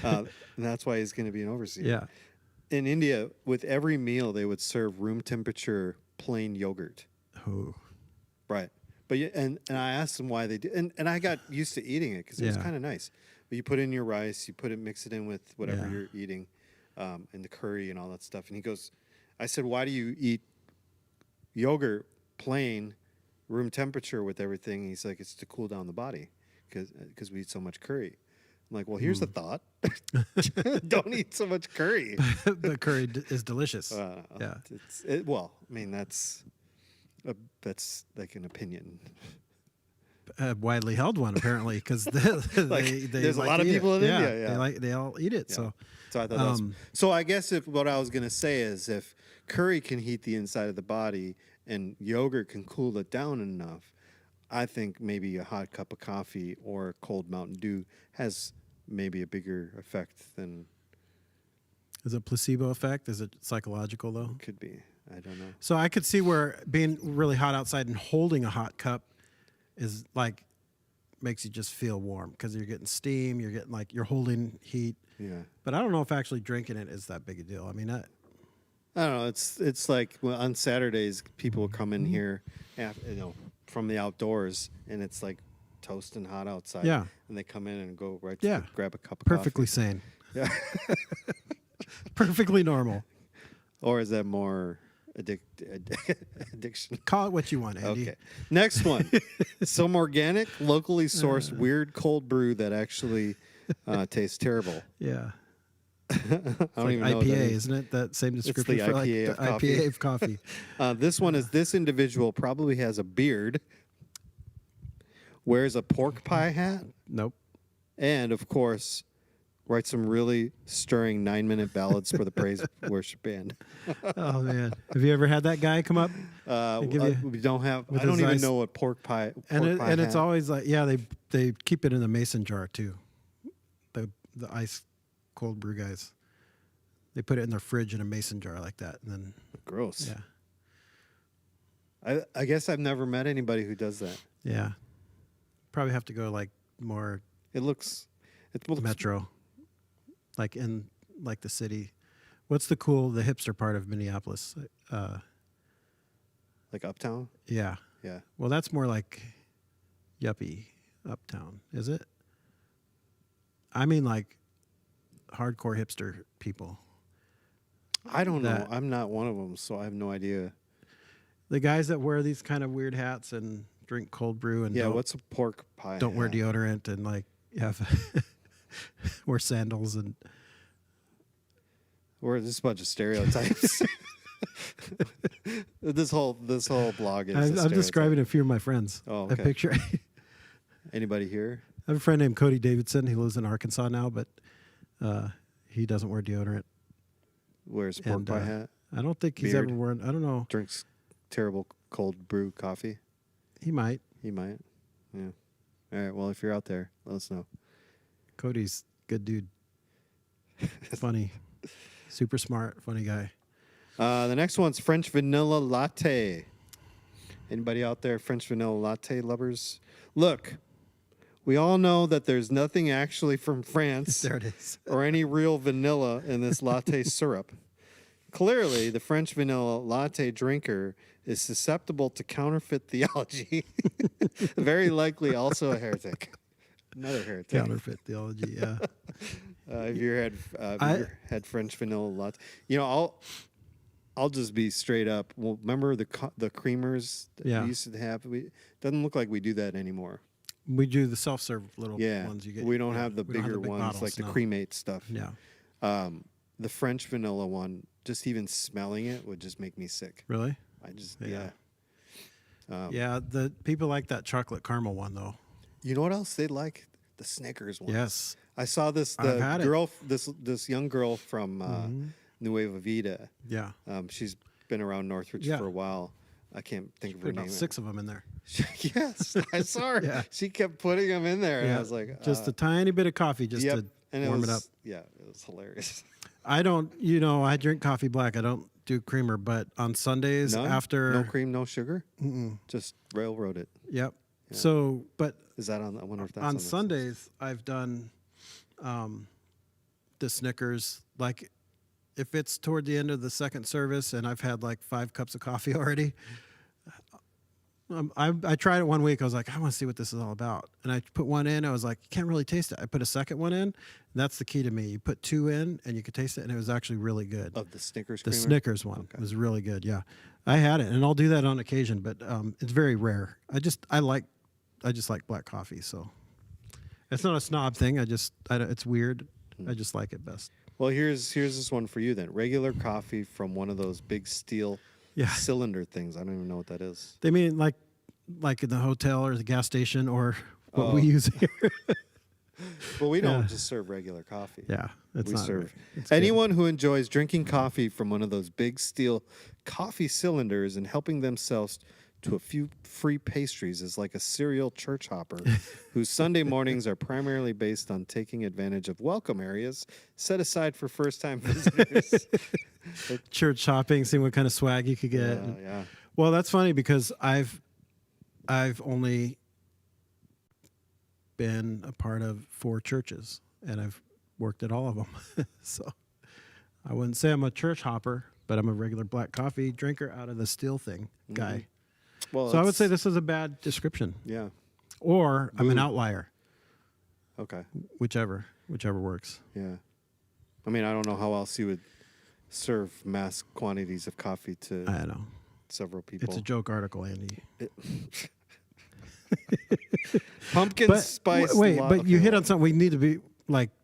And that's why he's going to be an overseer. Yeah. In India, with every meal, they would serve room temperature plain yogurt. Oh. Right. But and I asked them why they did, and I got used to eating it because it was Yeah. kind of nice. you put in your rice, mix it in with whatever Yeah. you're eating, and the curry and all that stuff. And he goes, I said, why do you eat yogurt plain, room temperature with everything? He's like, it's to cool down the body because we eat so much curry. I'm like, well, here's the thought: don't eat so much curry. The curry is delicious. Yeah. Well, I mean, that's like an opinion. A widely held one apparently because they there's a like lot to of eat people it. in India. Yeah, they all eat it. Yeah. So So I thought that was, so I guess what I was gonna say is if curry can heat the inside of the body and yogurt can cool it down enough, I think maybe a hot cup of coffee or a cold Mountain Dew has maybe a bigger effect than is it placebo effect? Is it psychological though? could be. I don't know. So I could see where being really hot outside and holding a hot cup is like makes you just feel warm because you're getting steam, you're getting like you're holding heat. Yeah. But I don't know if actually drinking it is that big a deal. I mean, I don't know. It's like on Saturdays people will come in here, from the outdoors, and it's like toasting hot outside. Yeah. And they come in and go right Yeah. grab a cup of perfectly coffee. sane, Yeah. perfectly normal. Or is that more addiction? Call it what you want, Andy. Okay. Next one. Some organic, locally sourced, weird cold brew that actually tastes terrible. Yeah. I don't even Like know what that IPA, is. isn't it? That same description the for like IPA the of coffee. IPA of coffee. This one is this individual probably has a beard, wears a pork pie hat, Nope. and of course, writes some really stirring 9-minute ballads for the praise worship band. Oh man, have you ever had that guy come up? give you- We don't have. with I don't his even ice- know what pork pie. And Pork it's hat. always like they keep it in the mason jar too. The ice cold brew guys. They put it in their fridge in a mason jar like that, and then Gross. yeah, I guess I've never met anybody who does that. yeah. Probably have to go like more It looks metro, like in like the city. What's the hipster part of Minneapolis? like uptown. Yeah. Yeah. Well, that's more like yuppie uptown, is it? I mean, like hardcore hipster people. I don't know. That- I'm not one of them, so I have no idea. The guys that wear these kind of weird hats and drink cold brew and Yeah, what's a pork pie? don't wear hat? deodorant and like have wear sandals and We're just a bunch of stereotypes. this whole blog is. a I'm stereotype. describing a few of my friends. Oh, I okay. picture Anybody here? I have a friend named Cody Davidson. He lives in Arkansas now, but he doesn't wear deodorant. Wears pork And, pie hat? I don't think he's Beard. ever worn. I don't know. Drinks terrible cold brew coffee? He might. He might. Yeah. All right. Well, if you're out there, let us know. Cody's good dude. Funny, super smart, funny guy. The next one's French vanilla latte. Anybody out there, French vanilla latte lovers? Look, we all know that there's nothing actually from France There it is. or any real vanilla in this latte syrup. Clearly, the French vanilla latte drinker is susceptible to counterfeit theology. Very likely also a heretic. Another heretic. Counterfeit theology. Yeah. Have you ever had French vanilla latte? You know, I'll just be straight up. Well, remember the creamers that Yeah. we used to have? Doesn't look like we do that anymore. We do the self-serve little Yeah, ones you get. we don't yeah, have the we don't have bigger big ones bottles, like the no. cremate stuff. Yeah. The French vanilla one, just even smelling it would just make me sick. Really? I just Yeah. yeah. Yeah. The people like that chocolate caramel one though. You know what else they like? The Snickers one. Yes. I saw this I've had it. girl, this young girl from Nueva Vida. Yeah. She's been around Northridge Yeah. for a while. I can't think of her Put name. about 6 of them in there. Yes, I saw her. Yeah. She kept putting them in there, and I was like, just a tiny bit of coffee just yep. to And warm it up. Yeah, it was hilarious. I don't, I drink coffee black. I don't do creamer, but on Sundays No, after. no cream, no sugar. Just railroad it. Yep. So, but Is that on? I wonder if that's on the- Sundays, I've done the Snickers. Like, if it's toward the end of the second service and I've had like 5 cups of coffee already, I tried it one week. I was like, I want to see what this is all about. And I put one in. I was like, you can't really taste it. I put a second one in. And that's the key to me. You put two in and you could taste it. And it was actually really good. Of the Snickers The creamer? Snickers one was really good. Yeah. I had it and I'll do that on occasion, but it's very rare. I just like black coffee. So it's not a snob thing. It's weird. I just like it best. Well, here's this one for you then. Regular coffee from one of those big steel cylinder things. I don't even know what that is. They mean like in the hotel or the gas station or what we use here. Well, we don't just serve regular coffee. Yeah, we serve anyone who enjoys drinking coffee from one of those big steel coffee cylinders and helping themselves to a few free pastries is like a serial church hopper whose Sunday mornings are primarily based on taking advantage of welcome areas set aside for first-time visitors. Church shopping, seeing what kind of swag you could get. Yeah. Well, that's funny because I've only been a part of 4 churches, and I've worked at all of them. So I wouldn't say I'm a church hopper, but I'm a regular black coffee drinker out of the steel thing guy. Well, so I would say this is a bad description. Yeah. Or I'm an outlier. Okay. Whichever works. Yeah. I mean, I don't know how else you would serve mass quantities of coffee to I know. several people. It's a joke article, Andy. Pumpkin spice. But you hit on something. We need to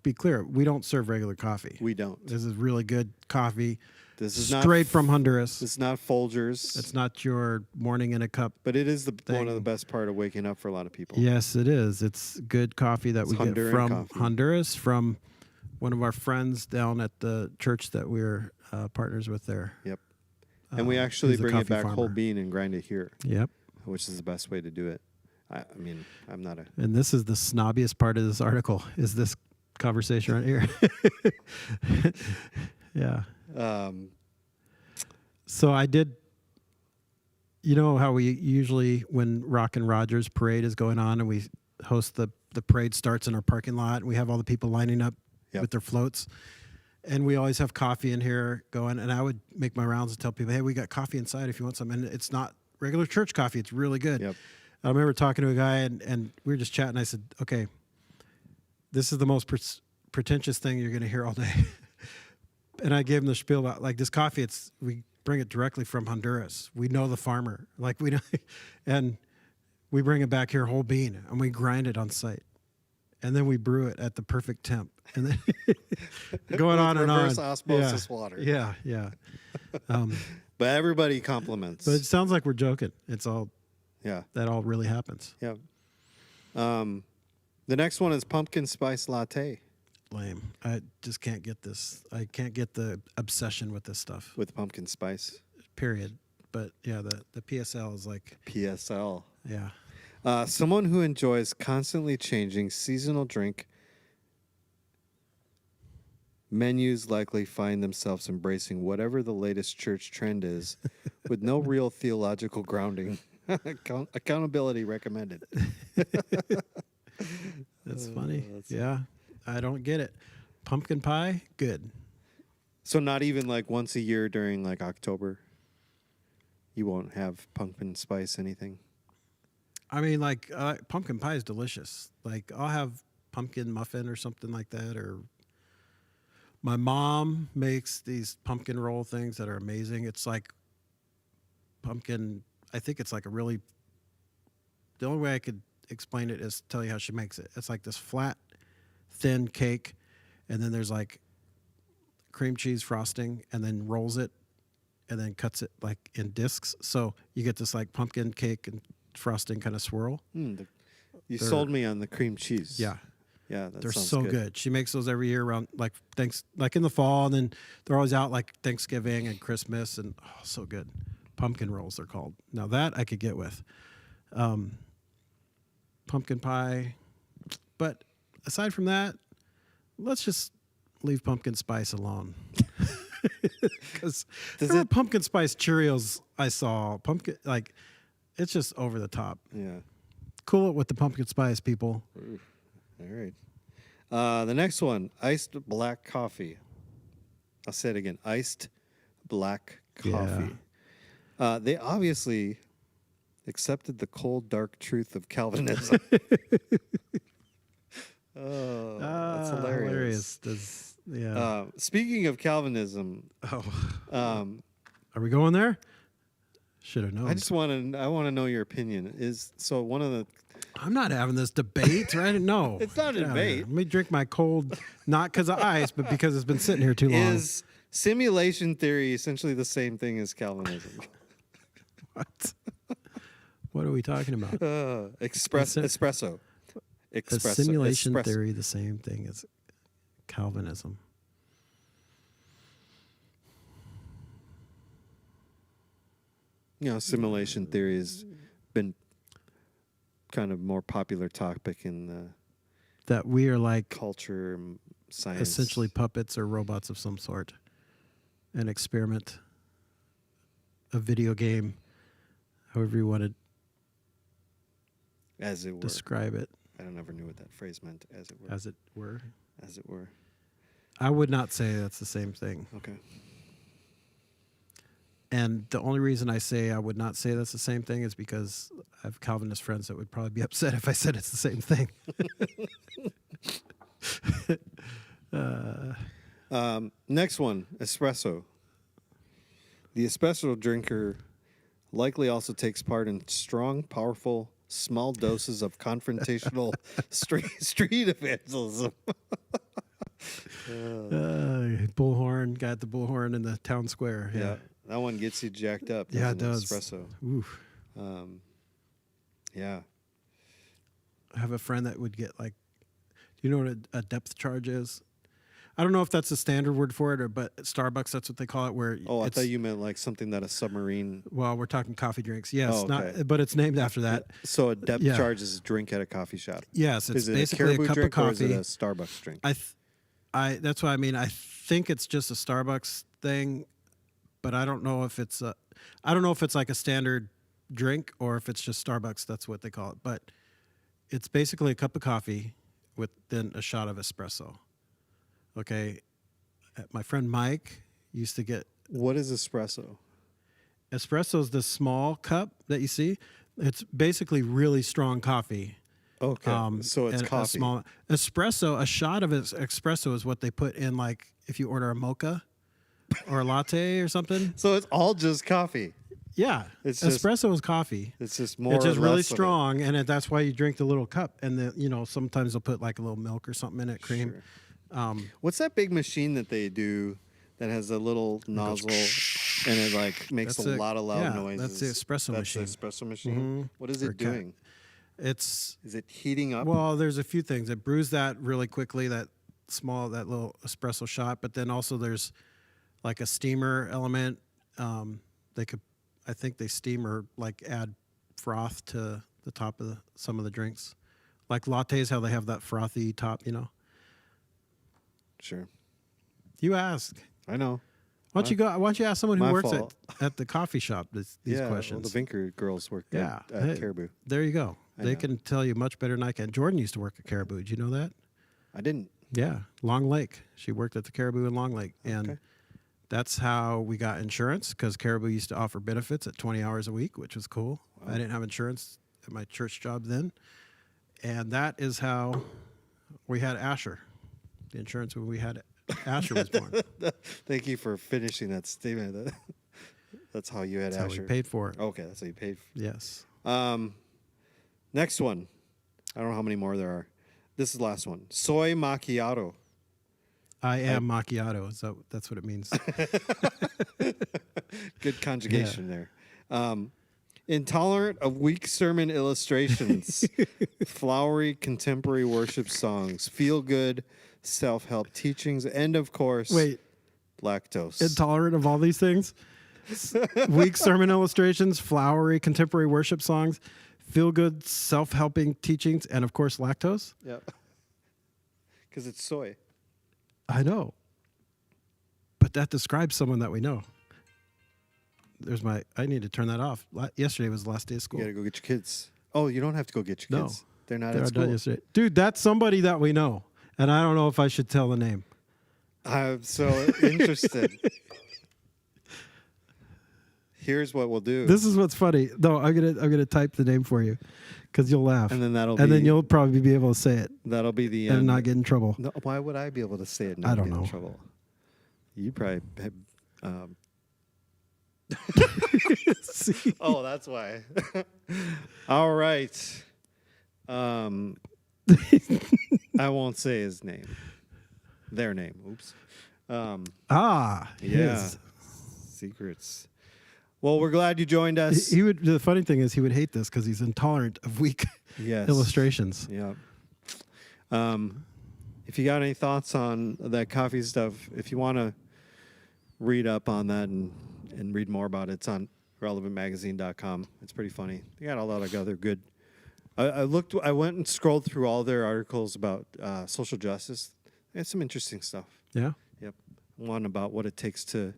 be clear. We don't serve regular coffee. We don't. This is really good coffee. This is straight from Honduras. It's not Folgers. It's not your morning in a cup. But it is one of the best part of waking up for a lot of people. Yes, it is. It's good coffee that we get from Honduras, from one of our friends down at the church that we're partners with there. Yep. And we actually bring it back farmer. whole bean and grind it here. Yep. Which is the best way to do it. I mean, I'm not a... And this is the snobbiest part of this article, is this conversation right here. Yeah. So I did, you know how we usually, when Rockin' Rogers parade is going on and we host the parade starts in our parking lot and we have all the people lining up with their floats. And we always have coffee in here going. And I would make my rounds and tell people, hey, we got coffee inside if you want some. And it's not regular church coffee. It's really good. Yep. I remember talking to a guy and we were just chatting. I said, okay, this is the most pretentious thing you're going to hear all day. And I gave him the spiel about like this coffee. We bring it directly from Honduras. We know the farmer, like we know, and we bring it back here whole bean and we grind it on site, and then we brew it at the perfect temp, and then going on and on. Reverse osmosis water. Yeah. But everybody compliments. But it sounds like we're joking. It's all. Yeah. That all really happens. Yeah. The next one is pumpkin spice latte. Lame. I just can't get this. I can't get the obsession with this stuff. With pumpkin spice. Period. But yeah, the PSL is like... PSL. Yeah. Someone who enjoys constantly changing seasonal drink menus likely find themselves embracing whatever the latest church trend is with no real theological grounding. Accountability recommended. That's funny. Yeah. I don't get it. Pumpkin pie, good. So not even like once a year during like October, you won't have pumpkin spice anything? I mean, like pumpkin pie is delicious. Like I'll have pumpkin muffin or something like that. Or my mom makes these pumpkin roll things that are amazing. It's like pumpkin. I think it's like a really. The only way I could explain it is tell you how she makes it. It's like this flat, thin cake, and then there's like cream cheese frosting, and then rolls it, and then cuts it like in discs. So you get this like pumpkin cake and frosting kind of swirl. You sold me on the cream cheese. Yeah. Yeah, that they're sounds so good. She makes those every year around like in the fall, and then they're always out like Thanksgiving and Christmas, and so good. Pumpkin rolls they're called. Now that I could get with. Pumpkin pie, but aside from that, let's just leave pumpkin spice alone. Because there were pumpkin spice Cheerios I saw. Pumpkin, like, it's just over the top. Yeah. Cool it with the pumpkin spice, people. All right. The next one, iced black coffee. I'll say it again, iced black coffee. They obviously accepted the cold, dark truth of Calvinism. Oh, that's hilarious. Speaking of Calvinism, Are we going there? Should have known. I want to know your opinion. One of the I'm not having this debate, right? No. It's not a debate. Let me drink my cold, not because of ice, but because it's been sitting here too long. Is simulation theory essentially the same thing as Calvinism? What? What are we talking about? Espresso. Is simulation theory the same thing as Calvinism? Simulation theory has been kind of more popular topic in the that we are like culture, science, essentially puppets or robots of some sort, an experiment, a video game, however you want to as it were describe it. I never knew what that phrase meant. As it were. As it were. As it were. I would not say that's the same thing. Okay. And the only reason I say I would not say that's the same thing is because I have Calvinist friends that would probably be upset if I said it's the same thing. Next one, espresso. The espresso drinker likely also takes part in strong, powerful, small doses of confrontational street evangelism. Bullhorn, got the bullhorn in the town square. Yeah. That one gets you jacked up. Yeah, it does. Espresso. Oof. Yeah. I have a friend that would get like, do you know what a depth charge is? I don't know if that's a standard word for it, but at Starbucks, that's what they call it. Where I thought you meant like something that a submarine. Well, we're talking coffee drinks. Yes, okay. but it's named after that. So a depth charge is a drink at a coffee shop. Yes, it's basically a cup of drink, coffee. Or is it a Starbucks drink? That's what I mean. I think it's just a Starbucks thing, but I don't know if it's like a standard drink or if it's just Starbucks. That's what they call it. But it's basically a cup of coffee with then a shot of espresso. Okay. My friend Mike used to get. What is espresso? Espresso is this small cup that you see. It's basically really strong coffee. Okay. So it's coffee. A small espresso, a shot of espresso is what they put in, like if you order a mocha or a latte or something. So it's all just coffee. Yeah. Espresso is coffee. It's just more. It's just really strong, and that's why you drink the little cup. And sometimes they'll put like a little milk or something in it, cream. Sure. What's that big machine that they do that has a little nozzle and it like makes a lot of loud noises? That's the espresso machine. That's the espresso machine. Mm-hmm. What is it doing? Is it heating up? Well, there's a few things. It brews that really quickly, that little espresso shot, but then also there's like a steamer element. I think they steam or like add froth to the top of some of the drinks. Like lattes, how they have that frothy top, Sure. You ask. I know. Why don't you ask someone who works at the coffee shop these questions? Well, the Vinker girls work at Caribou. There you go. They can tell you much better than I can. Jordan used to work at Caribou. Did you know that? I didn't. Yeah, Long Lake. She worked at the Caribou in Long Lake. And that's how we got insurance, because Caribou used to offer benefits at 20 hours a week, which was cool. Wow. I didn't have insurance at my church job then. And that is how we had Asher. The insurance when we had Asher was born. Thank you for finishing that statement. That's how you had Asher. Asher. How we paid for it. Okay, that's how you paid. Yes. Next one. I don't know how many more there are. This is the last one. Soy macchiato. I am macchiato. So that's what it means. Good conjugation there. Intolerant of weak sermon illustrations, flowery contemporary worship songs, feel-good self-help teachings, and of course, lactose. Intolerant of all these things? Weak sermon illustrations, flowery contemporary worship songs, feel-good self-helping teachings, and of course, lactose? Yep. Because it's soy. I know. But that describes someone that we know. I need to turn that off. Yesterday was the last day of school. You got to go get your kids. Oh, you don't have to go get your kids. They're not at school. Done yesterday. Dude, that's somebody that we know. And I don't know if I should tell the name. I'm so interested. Here's what we'll do. This is what's funny. No, I'm gonna type the name for you because you'll laugh, And then then you'll probably be able to say it that'll be the and end. not get in trouble. No, why would I be able to say it and I not don't get in know. trouble? You probably have, See? oh, that's why. All right. I won't say his name. Their name. Oops. Yeah. His. Secrets. Well, we're glad you joined us. He would. The funny thing is, he would hate this because he's intolerant of weak Yes. illustrations. Yeah. If you got any thoughts on that coffee stuff, if you want to read up on that and read more about it, it's on relevantmagazine.com. It's pretty funny. They got a lot of other good. I went and scrolled through all their articles about social justice. They had some interesting stuff. Yeah. Yep. One about what it takes to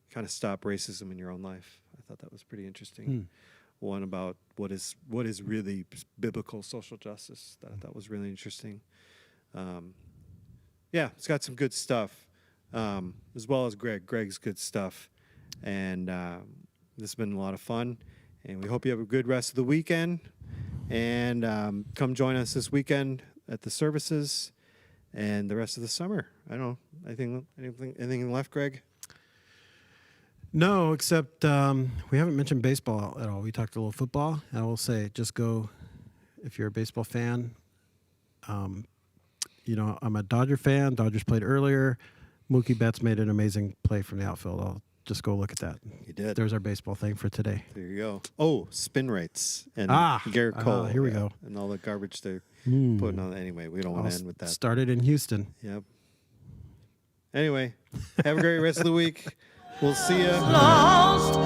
kind of stop racism in your own life. I thought that was pretty interesting. One about what is really biblical social justice. That was really interesting. Yeah, it's got some good stuff, as well as Gregg's good stuff. And this has been a lot of fun. And we hope you have a good rest of the weekend. And come join us this weekend at the services and the rest of the summer. I don't know. Anything left, Gregg? No, except we haven't mentioned baseball at all. We talked a little football. I will say, just go if you're a baseball fan. I'm a Dodger fan. Dodgers played earlier. Mookie Betts made an amazing play from the outfield. I'll just go look at that. He did. There's our baseball thing for today. There you go. Oh, spin rates and Garrett Cole. Here we go. And all the garbage they're putting on. Anyway, we don't want to end with that. Started in Houston. Yep. Anyway, have a great rest of the week. We'll see you. Lost.